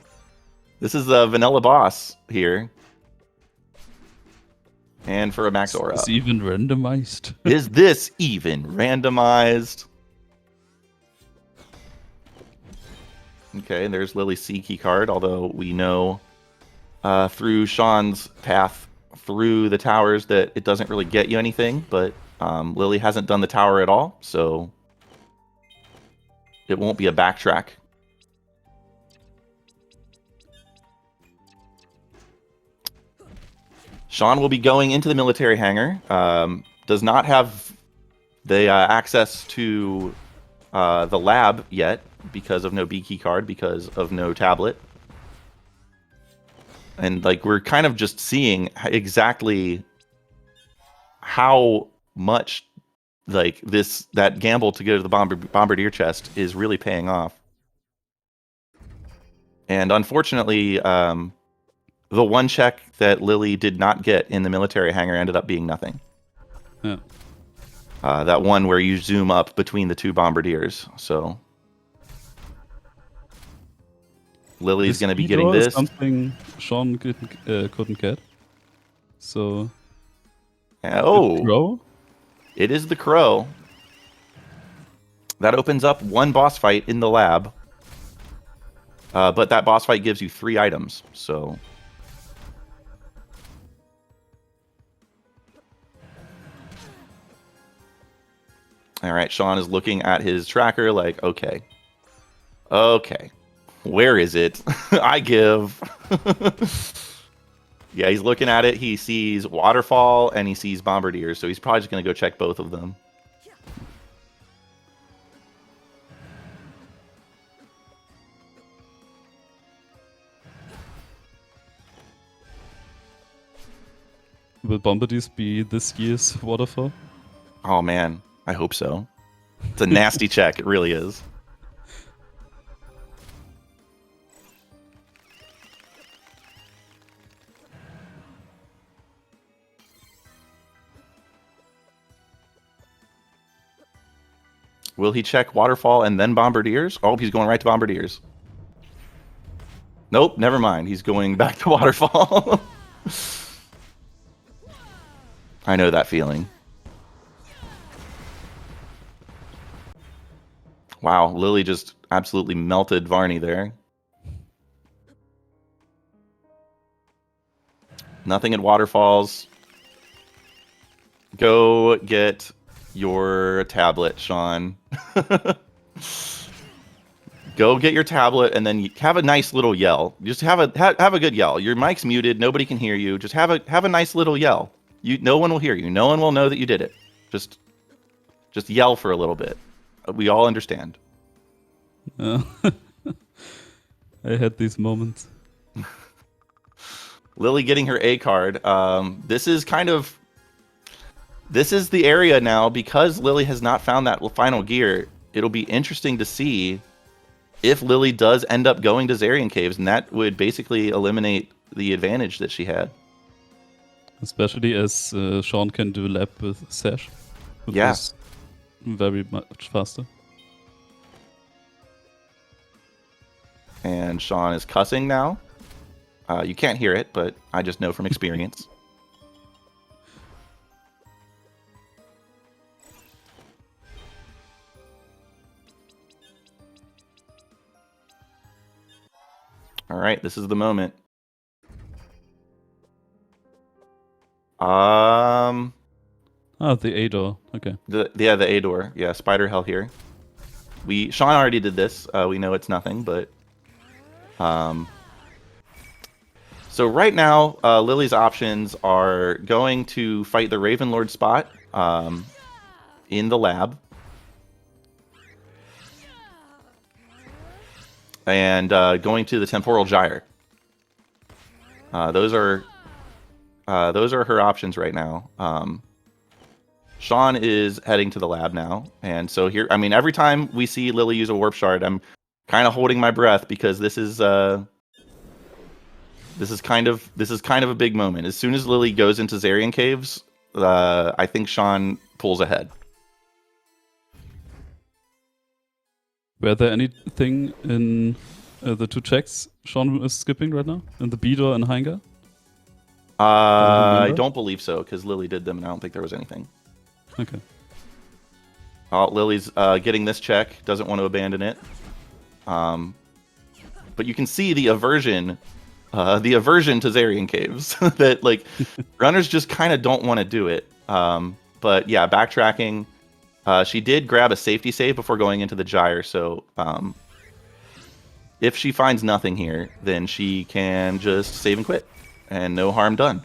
This is the Vanilla Boss here. And for a max aura. Is this even randomized? Is this even randomized? Okay, and there's Lilly's C key card, although we know through Shawn's path through the towers that it doesn't really get you anything, but Lilly hasn't done the tower at all, so it won't be a backtrack. Shawn will be going into the military hangar. Does not have the access to the lab yet because of no B key card, because of no tablet. And like we're kind of just seeing exactly how much like that gamble to go to the bombardier chest is really paying off. And unfortunately, the one check that Lilly did not get in the military hangar ended up being nothing. Yeah. That one where you zoom up between the 2 bombardiers. So Lilly's going to be getting this. Something Shawn couldn't get. So. Oh. Crow? It is the Crow. That opens up 1 boss fight in the lab. But that boss fight gives you 3 items. So. All right, Shawn is looking at his tracker like, okay, where is it? I give. Yeah, he's looking at it. He sees Waterfall and he sees Bombardiers, so he's probably just going to go check both of them. Will Bombardies be this year's waterfall? Oh man, I hope so. It's a nasty check. It really is. Will he check Waterfall and then Bombardiers? Oh, he's going right to Bombardiers. Nope, never mind. He's going back to Waterfall. I know that feeling. Wow, Lilly just absolutely melted Varney there. Nothing at Waterfalls. Go get your tablet, Shawn. Go get your tablet and then have a nice little yell. Just have a good yell. Your mic's muted. Nobody can hear you. Just have a nice little yell. No one will hear you. No one will know that you did it. Just yell for a little bit. We all understand. I had these moments. Lilly getting her A card. This is the area now, because Lilly has not found that final gear. It'll be interesting to see if Lilly does end up going to Zarian Caves, and that would basically eliminate the advantage that she had. Especially as Shawn can do lap with Sash. Which Yeah. is very much faster. And Shawn is cussing now. You can't hear it, but I just know from experience. All right, this is the moment. The A door. Okay. The A door. Yeah, Spider Hell here. Shawn already did this. We know it's nothing, but so right now, Lilly's options are going to fight the Raven Lord spot in the lab, and going to the Temporal Gyre. Those are her options right now. Shawn is heading to the lab now, and so here, I mean, every time we see Lilly use a Warp Shard, I'm kind of holding my breath, because this is kind of a big moment. As soon as Lilly goes into Zarian Caves, I think Shawn pulls ahead. Were there anything in the two checks Shawn is skipping right now? In the B door and Hangar? I don't believe so, because Lilly did them, and I don't think there was anything. Okay. Lily's getting this check, doesn't want to abandon it. But you can see the aversion to Zarian Caves. That, like, runners just kind of don't want to do it. But yeah, backtracking. She did grab a safety save before going into the gyre, so if she finds nothing here, then she can just save and quit, and no harm done.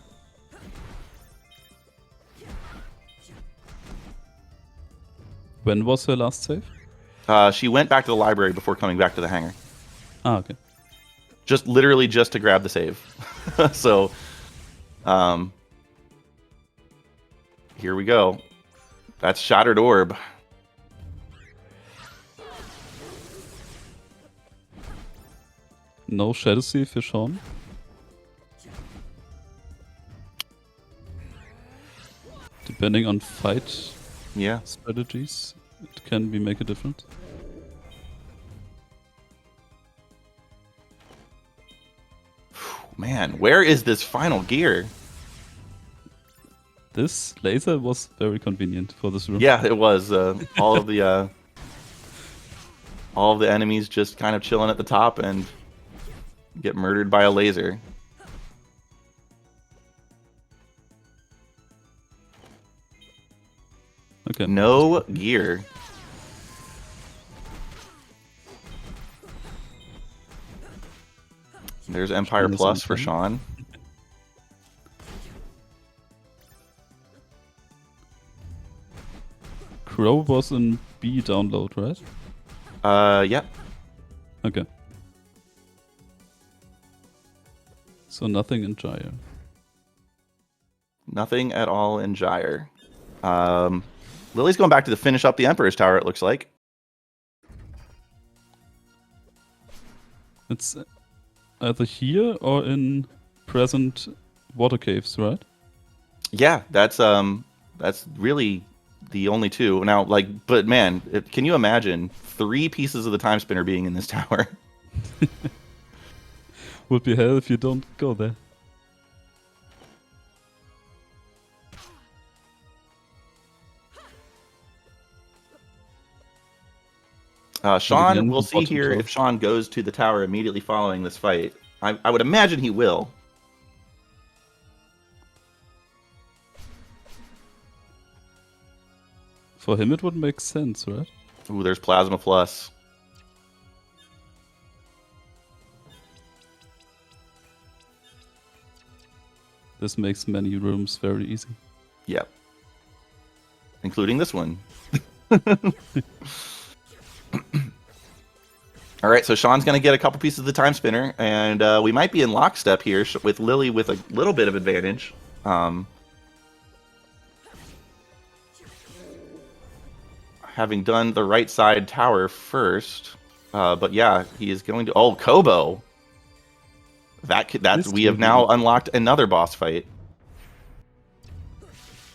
When was her last save? She went back to the library before coming back to the hangar. Ah, okay. Literally just to grab the save. So, here we go. That's Shattered Orb. No Shadow Sea for Shawn. Depending on fight strategies, it can make a difference. Man, where is this final gear? This laser was very convenient for this room. Yeah, it was. All of the enemies just kind of chilling at the top and get murdered by a laser. Okay. No gear. There's Empire Plus for Shawn. Crow was in B download, right? Yep. Okay. So nothing in Gyre. Nothing at all in Gyre. Lily's going back to finish up the Emperor's Tower, it looks like. It's either here or in present water caves, right? Yeah, that's really the only two. Now, like, but man, can you imagine 3 pieces of the Timespinner being in this tower? Would be hell if you don't go there. Shawn, we'll see here if Shawn goes to the tower immediately following this fight. I would imagine he will. For him it would make sense, right? Ooh, there's Plasma Plus. This makes many rooms very easy. Yep. Including this one. All right, so Shawn's going to get a couple pieces of the Timespinner, and we might be in lockstep here with Lilly with a little bit of advantage. Having done the right side tower first, but yeah, he is going to. Oh, Kobo. That's we have now unlocked another boss fight.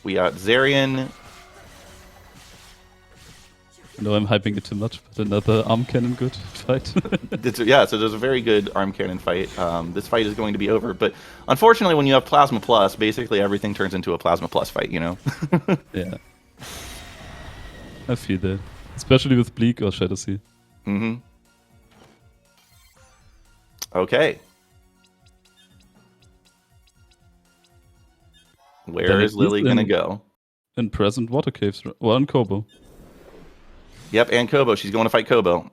We got Zarian. No, I'm hyping it too much, but another arm cannon good fight. Yeah, so there's a very good arm cannon fight. This fight is going to be over, but unfortunately when you have Plasma Plus, basically everything turns into a Plasma Plus fight, you know? Yeah. I feel that. Especially with Bleak or Shadow Sea. Mm-hmm. Okay. Where is Lilly gonna go? In present water caves, or in Kobo. Yep, and Kobo. She's going to fight Kobo.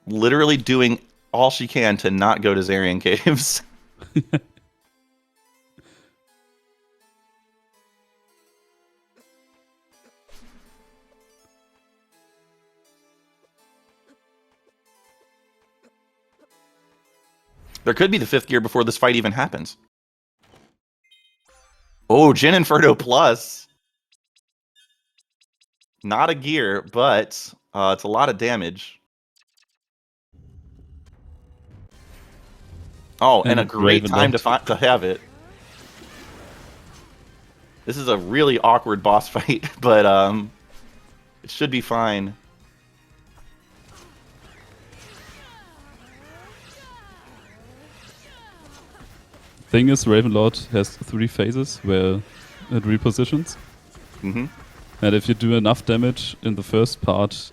Literally doing all she can to not go to Zarian Caves. There could be the 5th gear before this fight even happens. Oh, Jin Inferno Plus. Not a gear, but it's a lot of damage. Oh, and a great time to have it. This is a really awkward boss fight, but it should be fine. Thing is, Ravenlord has 3 phases where it repositions. Mm-hmm. And if you do enough damage in the first part,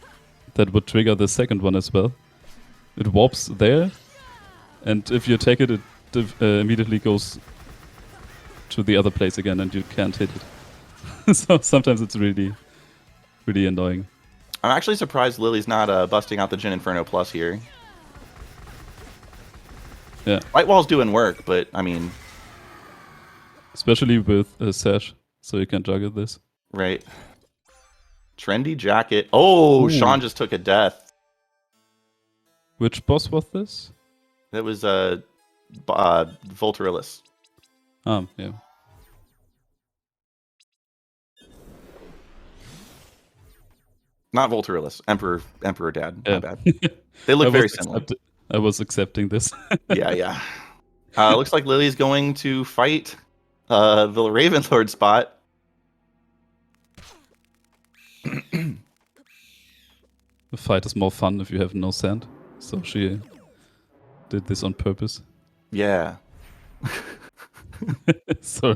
that would trigger the second one as well. It warps there, and if you attack it, it immediately goes to the other place again, and you can't hit it. So sometimes it's really, really annoying. I'm actually surprised Lily's not busting out the Jin Inferno Plus here. Yeah. White Wall's doing work, but I mean... Especially with Sash, so you can juggle this. Right. Trendy Jacket. Oh, Ooh. Shawn just took a death. Which boss was this? That was Volturilis. Yeah. Not Volturilis. Emperor Dad. Yeah. My bad. They look very similar. I was accepting this. Yeah. Looks like Lily's going to fight the Ravenlord spot. The fight is more fun if you have no sand. So she did this on purpose. Yeah. Sorry.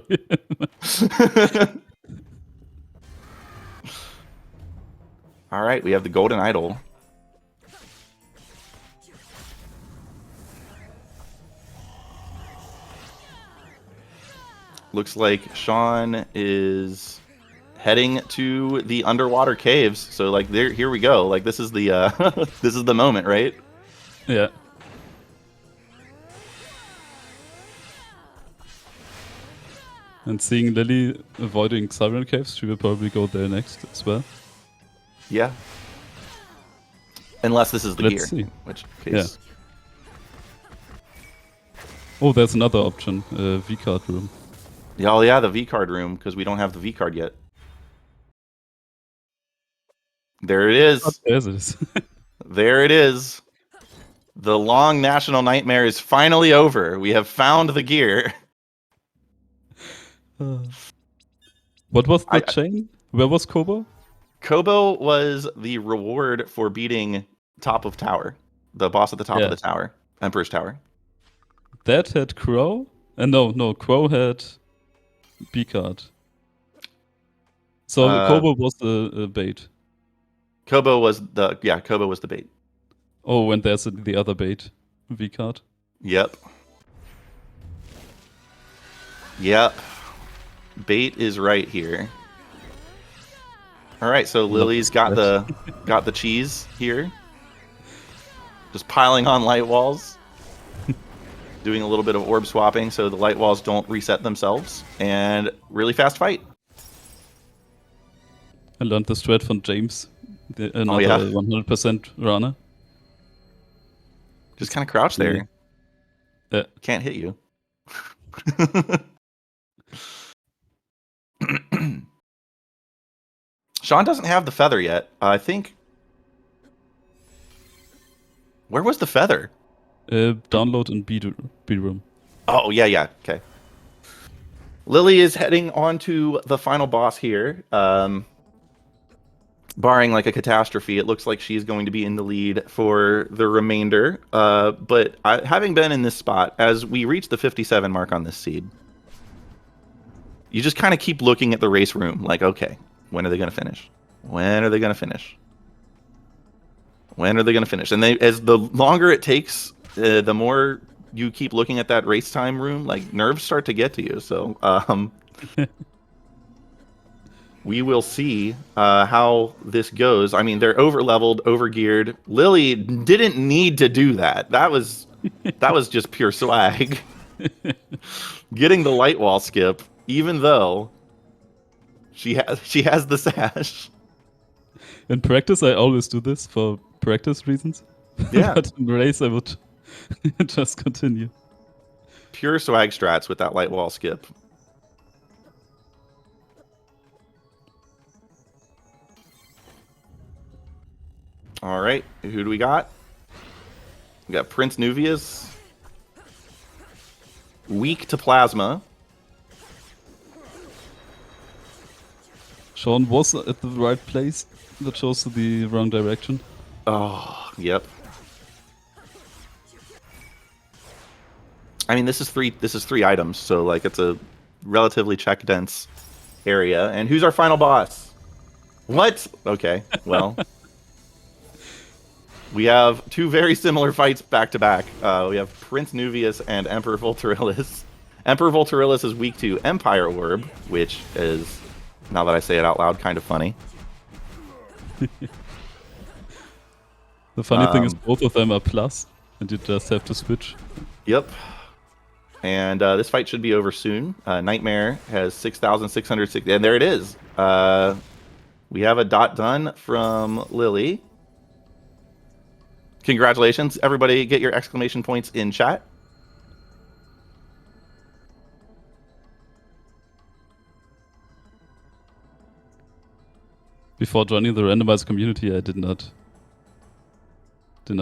All right, we have the Golden Idol. Looks like Shawn is heading to the underwater caves. So like here we go. Like this is the this is the moment, right? Yeah. And seeing Lilly avoiding Siren Caves, she will probably go there next as well. Yeah. Unless this is the gear. See. Which case. Yeah. Oh, there's another option. V-card room. Oh yeah, the V card room, because we don't have the V card yet. There it is. There it is. There it is. The long national nightmare is finally over. We have found the gear. What was the chain? Where was Kobo? Kobo was the reward for beating top of tower. The boss at the top of the tower. Emperor's Tower. That had Crow? No, Crow had B-card. So Kobo was the bait. Kobo was the bait. Oh, and there's the other bait. V-card. Yep. Bait is right here. All right, so Lily's got the cheese here. Just piling on light walls. Doing a little bit of orb swapping so the light walls don't reset themselves. And really fast fight. I learned the strat from James. Another 100% runner. Just kind of crouch there. Can't hit you. Shawn doesn't have the feather yet. I think... Where was the feather? Download in B room. Oh, yeah. Okay. Lilly is heading on to the final boss here. Barring like a catastrophe, it looks like she's going to be in the lead for the remainder. But having been in this spot, as we reach the 57 mark on this seed, you just kind of keep looking at the race room like, okay, when are they going to finish? When are they going to finish? When are they going to finish? And as the longer it takes, the more you keep looking at that race time room, like nerves start to get to you. So we will see how this goes. I mean, they're over-leveled, over-geared. Lilly didn't need to do that. That was just pure swag. Getting the light wall skip, even though she has the sash. In practice, I always do this for practice reasons. Yeah. But in race, I would just continue. Pure swag strats with that light wall skip. All right, who do we got? We got Prince Nuvius. Weak to plasma. Shawn was at the right place, but chose the wrong direction. Oh, yep. I mean, this is three items, so like it's a relatively check dense area. And who's our final boss? What? Okay, well. We have two very similar fights back to back. We have Prince Nuvius and Emperor Volturilis. Emperor Volturilis is weak to Empire Orb, which is, now that I say it out loud, kind of funny. The funny thing is both of them are plus, and you just have to switch. Yep. And this fight should be over soon. Nightmare has 6,660, and there it is. We have a dot done from Lilly. Congratulations. Everybody get your exclamation points in chat. Before joining the Randomizer community, I did not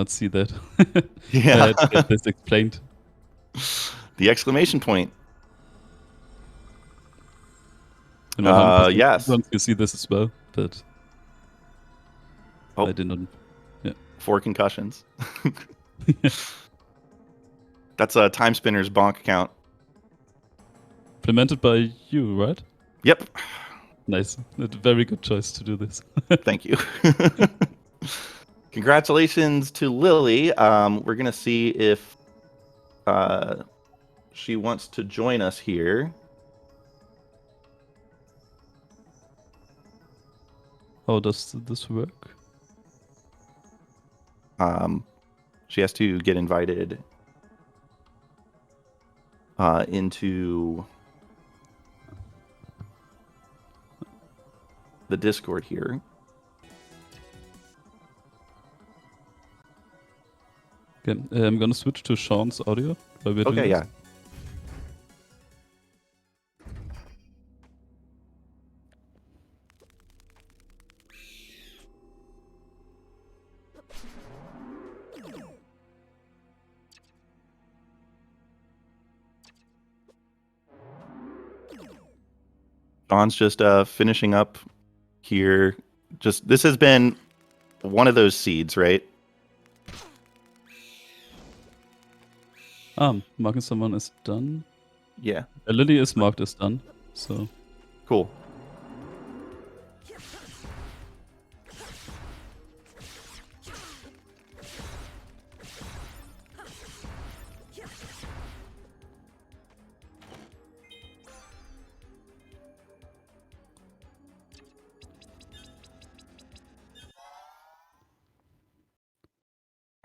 see that. Yeah. I had to get this explained. The exclamation point. Yes. Once you see this as well, but I did not. 4 concussions. That's a Timespinner's bonk count. Implemented by you, right? Yep. Nice. A very good choice to do this. Thank you. Congratulations to Lilly. We're going to see if she wants to join us here. How does this work? She has to get invited into the Discord here. Okay, I'm gonna switch to Shawn's audio. Okay, yeah. Sean's just finishing up here. This has been one of those seeds, right? Marking someone is done. Yeah. Lilly is marked as done, so Cool.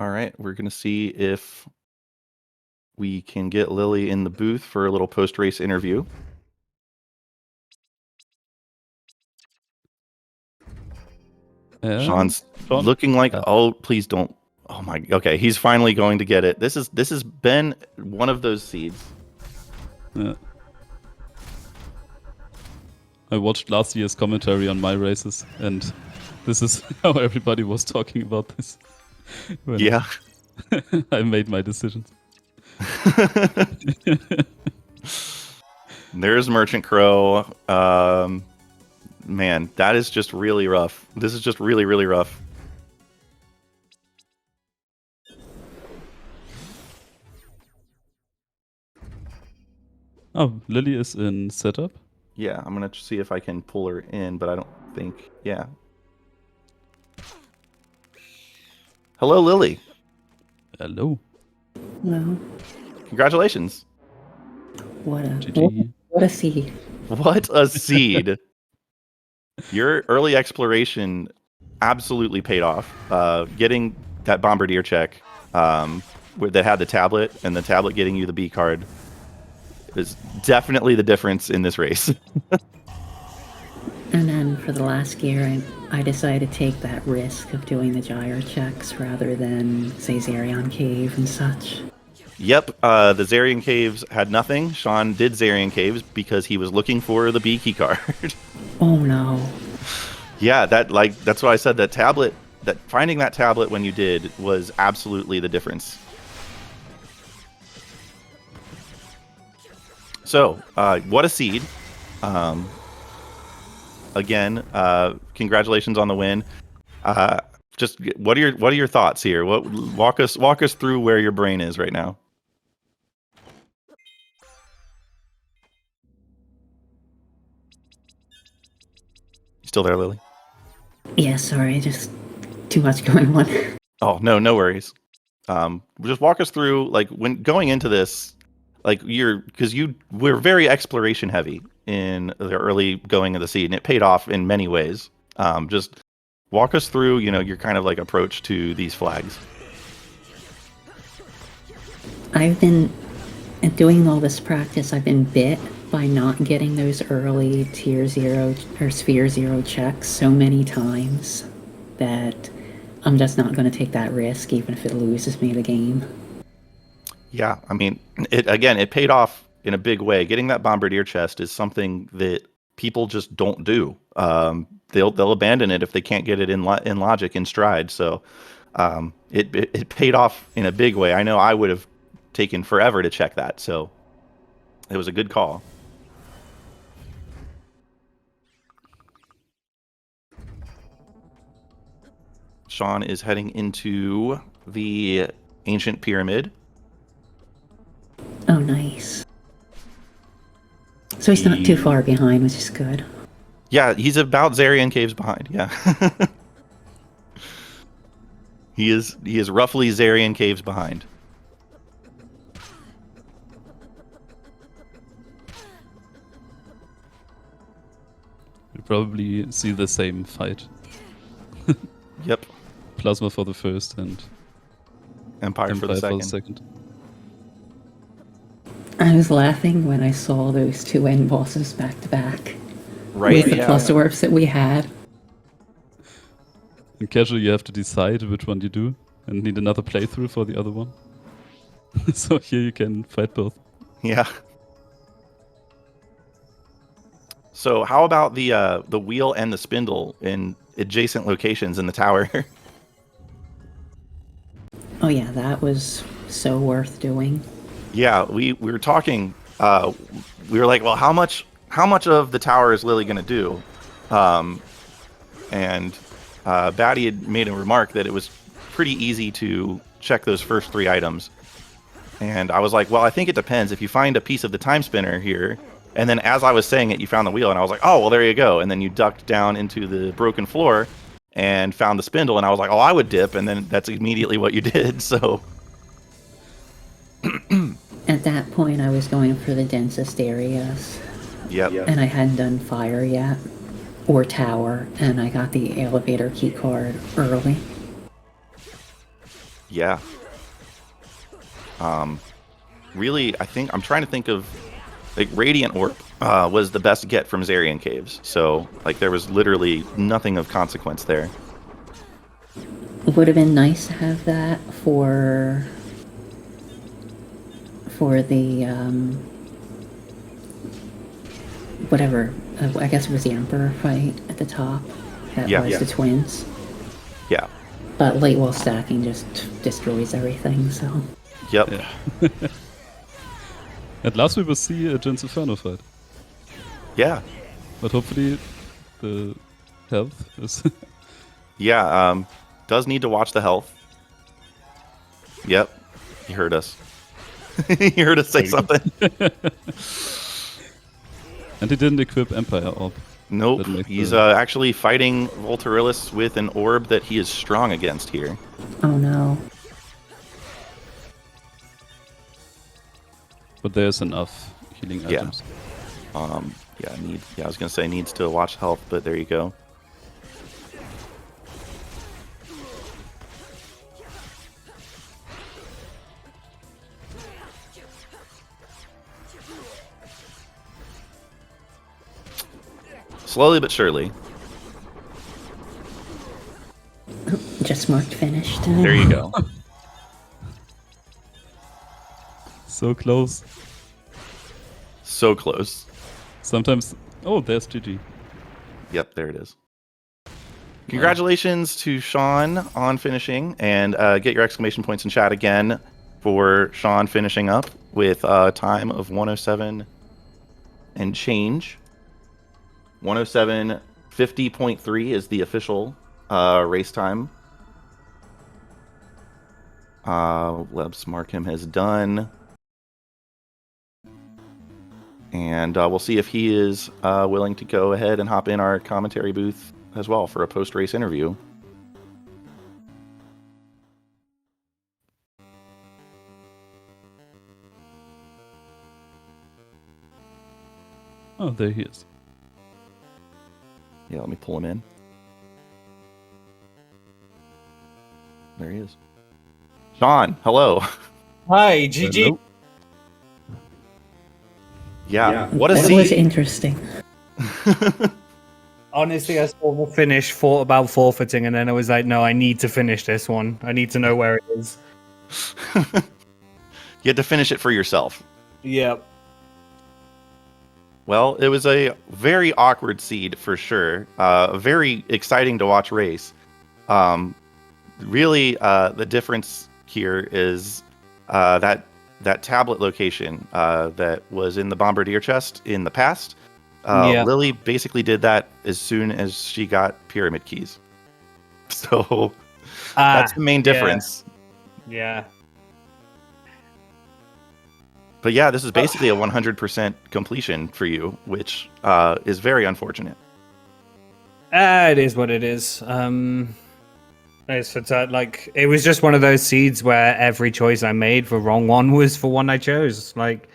All right, we're going to see if we can get Lilly in the booth for a little post-race interview. Sean's looking like, oh, please don't. Oh my, okay, he's finally going to get it. This has been one of those seeds. Yeah. I watched last year's commentary on my races, and this is how everybody was talking about this. Yeah. I made my decisions. There's Merchant Crow. Man, that is just really rough. This is just really, really rough. Oh, Lilly is in setup. Yeah, I'm going to see if I can pull her in, but I don't think... Yeah. Hello, Lilly. Hello. Hello. Congratulations. What a seed. What a seed. Your early exploration absolutely paid off. Getting that Bombardier check that had the tablet, and the tablet getting you the B card is definitely the difference in this race. And then for the last gear, I decided to take that risk of doing the gyro checks rather than, say, Zarion Cave and such. Yep, the Zarian Caves had nothing. Sean did Zarian Caves because he was looking for the B key card. Oh no. Yeah, that's why I said that tablet, that finding that tablet when you did was absolutely the difference. So, what a seed. Again, congratulations on the win. Just what are your thoughts here? Walk us through where your brain is right now. Still there, Lilly? Yeah, sorry, just too much going on. Oh, no worries. Just walk us through, like, when going into this, like, we're very exploration heavy in the early going of the seed, and it paid off in many ways. Just walk us through, your kind of like approach to these flags. I've been doing all this practice. I've been bit by not getting those early tier 0 or sphere 0 checks so many times that I'm just not going to take that risk, even if it loses me the game. Yeah, I mean, it paid off in a big way. Getting that Bombardier chest is something that people just don't do. They'll abandon it if they can't get it in logic, in stride. So it paid off in a big way. I know I would have taken forever to check that, so it was a good call. Sean is heading into the ancient pyramid. Oh, nice. So he's not too far behind, which is good. Yeah, he's about Zarian Caves behind. Yeah. He is roughly Zarian Caves behind. You probably see the same fight. Yep. Plasma for the first and Empire for the second. I was laughing when I saw those two end bosses back to back. Right. With the plus orbs that we had. In casual, you have to decide which one you do and need another playthrough for the other one. So here you can fight both. Yeah. So how about the wheel and the spindle in adjacent locations in the tower? Oh yeah, that was so worth doing. Yeah, we were talking. We were like, well, how much how much of the tower is Lilly going to do? And Batty had made a remark that it was pretty easy to check those first 3 items. And I was like, well, I think it depends. If you find a piece of the Timespinner here, and then as I was saying it, you found the wheel, and I was like, oh, well, there you go. And then you ducked down into the broken floor and found the spindle, and I was like, oh, I would dip, and then that's immediately what you did, so... At that point, I was going for the densest areas. Yep. And I hadn't done fire yet, or tower, and I got the elevator key card early. Yeah. Really, I think I'm trying to think of like Radiant Orb was the best get from Zarian Caves. So like there was literally nothing of consequence there. It would have been nice to have that for the whatever. I guess it was the Emperor fight at the top. That was the twins. Yeah. But late wall stacking just destroys everything. So. Yep. Yeah. At last we will see a Jin's Inferno fight. Yeah. But hopefully the health is... Yeah, does need to watch the health. Yep. He heard us. He heard us say something. And he didn't equip Empire Orb. Nope. He's actually fighting Volturilis with an orb that he is strong against here. Oh no. But there's enough healing items. I was gonna say needs to watch health, but there you go. Slowly but surely. Just marked finished. There you go. So close. So close. Sometimes... Oh, there's GG. Yep, there it is. Congratulations to Shawn on finishing, and get your exclamation points in chat again for Shawn finishing up with a time of 107 and change. 107.50.3 is the official race time. Let's mark him as done. And we'll see if he is willing to go ahead and hop in our commentary booth as well for a post-race interview. Oh, there he is. Yeah, let me pull him in. There he is. Shawn, hello. Hi, GG. Hello. Yeah, what a That scene. was interesting. Honestly, I saw the finish, thought about forfeiting, and then I was like, no, I need to finish this one. I need to know where it is. You had to finish it for yourself. Yep. Well, it was a very awkward seed for sure. Very exciting to watch race. Really, the difference here is that tablet location that was in the Bombardier chest in the past. Lilly basically did that as soon as she got pyramid keys. So that's the main difference. Yeah. But yeah, this is basically a 100% completion for you, which is very unfortunate. It is what it is. It was just one of those seeds where every choice I made, the wrong one was the one I chose. Like,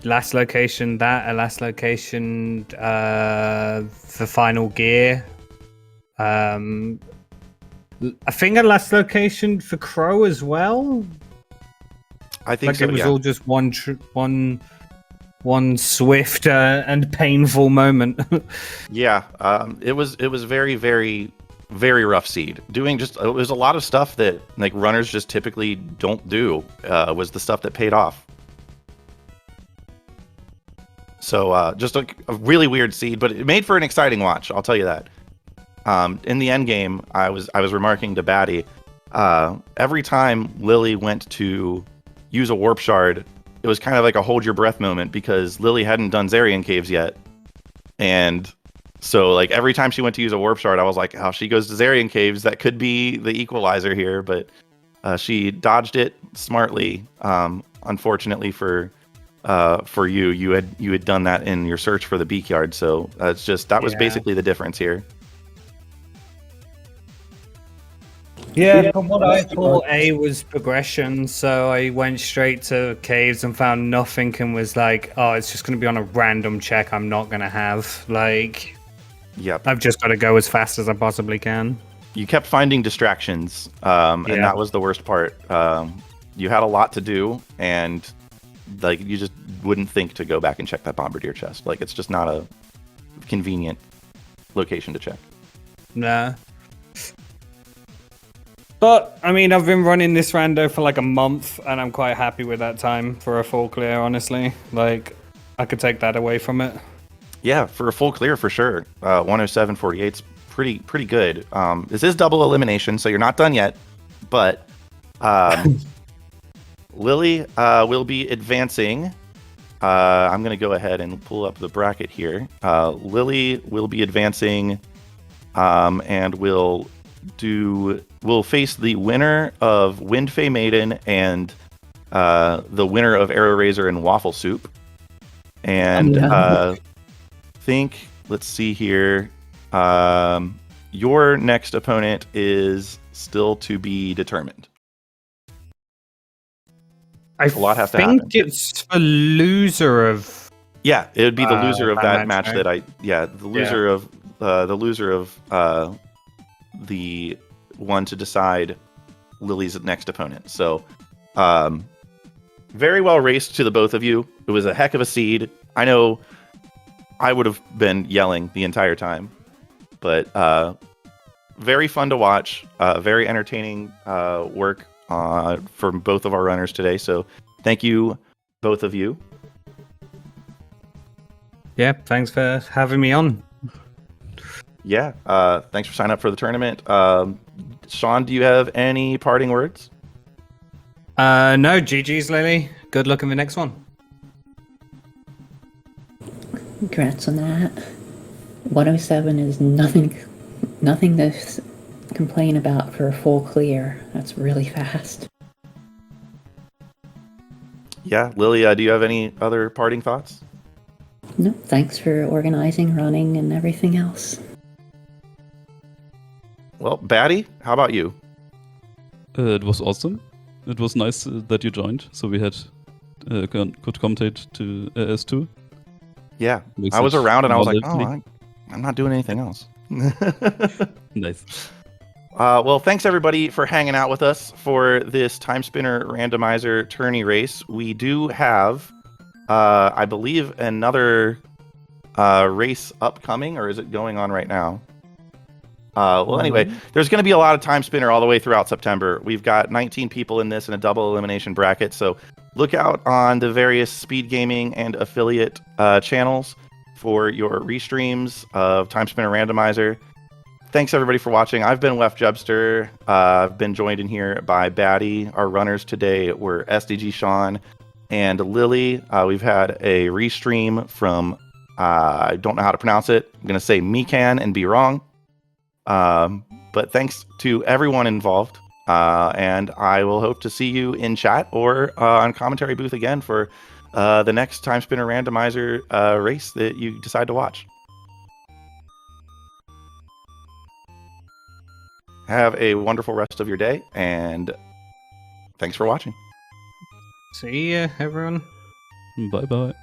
last location, last location, the final gear. I think a last location for Crow as well. I think like so, it was yeah. all just one swift and painful moment. Yeah, it was very, very, very rough seed. It was a lot of stuff that like runners just typically don't do. Was the stuff that paid off. So just a really weird seed, but it made for an exciting watch. I'll tell you that. In the end game, I was remarking to Batty, every time Lilly went to use a warp shard it was kind of like a hold your breath moment because Lilly hadn't done Zarian Caves yet. And so like every time she went to use a warp shard, I was like, oh, she goes to Zarian Caves. That could be the equalizer here, but she dodged it smartly. Unfortunately for you, you had done that in your search for the beak yard. So it's just that was basically the difference here. Yeah, from what I thought, A was progression, so I went straight to caves and found nothing and was like, oh, it's just going to be on a random check I'm not going to have. Like, yep. I've just got to go as fast as I possibly can. You kept finding distractions, and that was the worst part. You had a lot to do, and like you just wouldn't think to go back and check that bombardier chest. Like, it's just not a convenient location to check. Nah. But, I mean, I've been running this rando for like a month, and I'm quite happy with that time for a full clear, honestly. Like, I could take that away from it. Yeah, for a full clear, for sure. 107.48's pretty good. This is double elimination, so you're not done yet. But Lilly will be advancing. I'm going to go ahead and pull up the bracket here. Lilly will be advancing and will face the winner of Wind Fey Maiden and the winner of Arrow Razor and Waffle Soup. And let's see here. Your next opponent is still to be determined. A lot has to happen. I think it's the loser of. Yeah, it would be the loser of that match right? The loser of the one to decide Lilly's next opponent. So, very well raced to the both of you. It was a heck of a seed. I know I would have been yelling the entire time, but very fun to watch. Very entertaining work for both of our runners today. So thank you, both of you. Yeah, thanks for having me on. Yeah, thanks for signing up for the tournament. Shawn, do you have any parting words? No, GG's, Lilly. Good luck in the next one. Congrats on that. 107 is nothing to complain about for a full clear. That's really fast. Yeah, Lilly, do you have any other parting thoughts? No, thanks for organizing, running, and everything else. Well, Batty, how about you? It was awesome. It was nice that you joined, so we had could commentate to S2. Yeah, I was around and I was like, I'm not doing anything else. Nice. Well, thanks everybody for hanging out with us for this Timespinner Randomizer tourney race. We do have, I believe, another race upcoming, or is it going on right now? Well, anyway, there's going to be a lot of Timespinner all the way throughout September. We've got 19 people in this in a double elimination bracket, so look out on the various SpeedGaming and affiliate channels for your restreams of Timespinner Randomizer. Thanks everybody for watching. I've been Wef Jubster. I've been joined in here by Batty. Our runners today were SDGShawn and Lilly. We've had a restream from, I don't know how to pronounce it. I'm going to say Mikan and be wrong. But thanks to everyone involved. And I will hope to see you in chat or on commentary booth again for the next Timespinner Randomizer race that you decide to watch. Have a wonderful rest of your day, and thanks for watching. See ya, everyone. Bye-bye.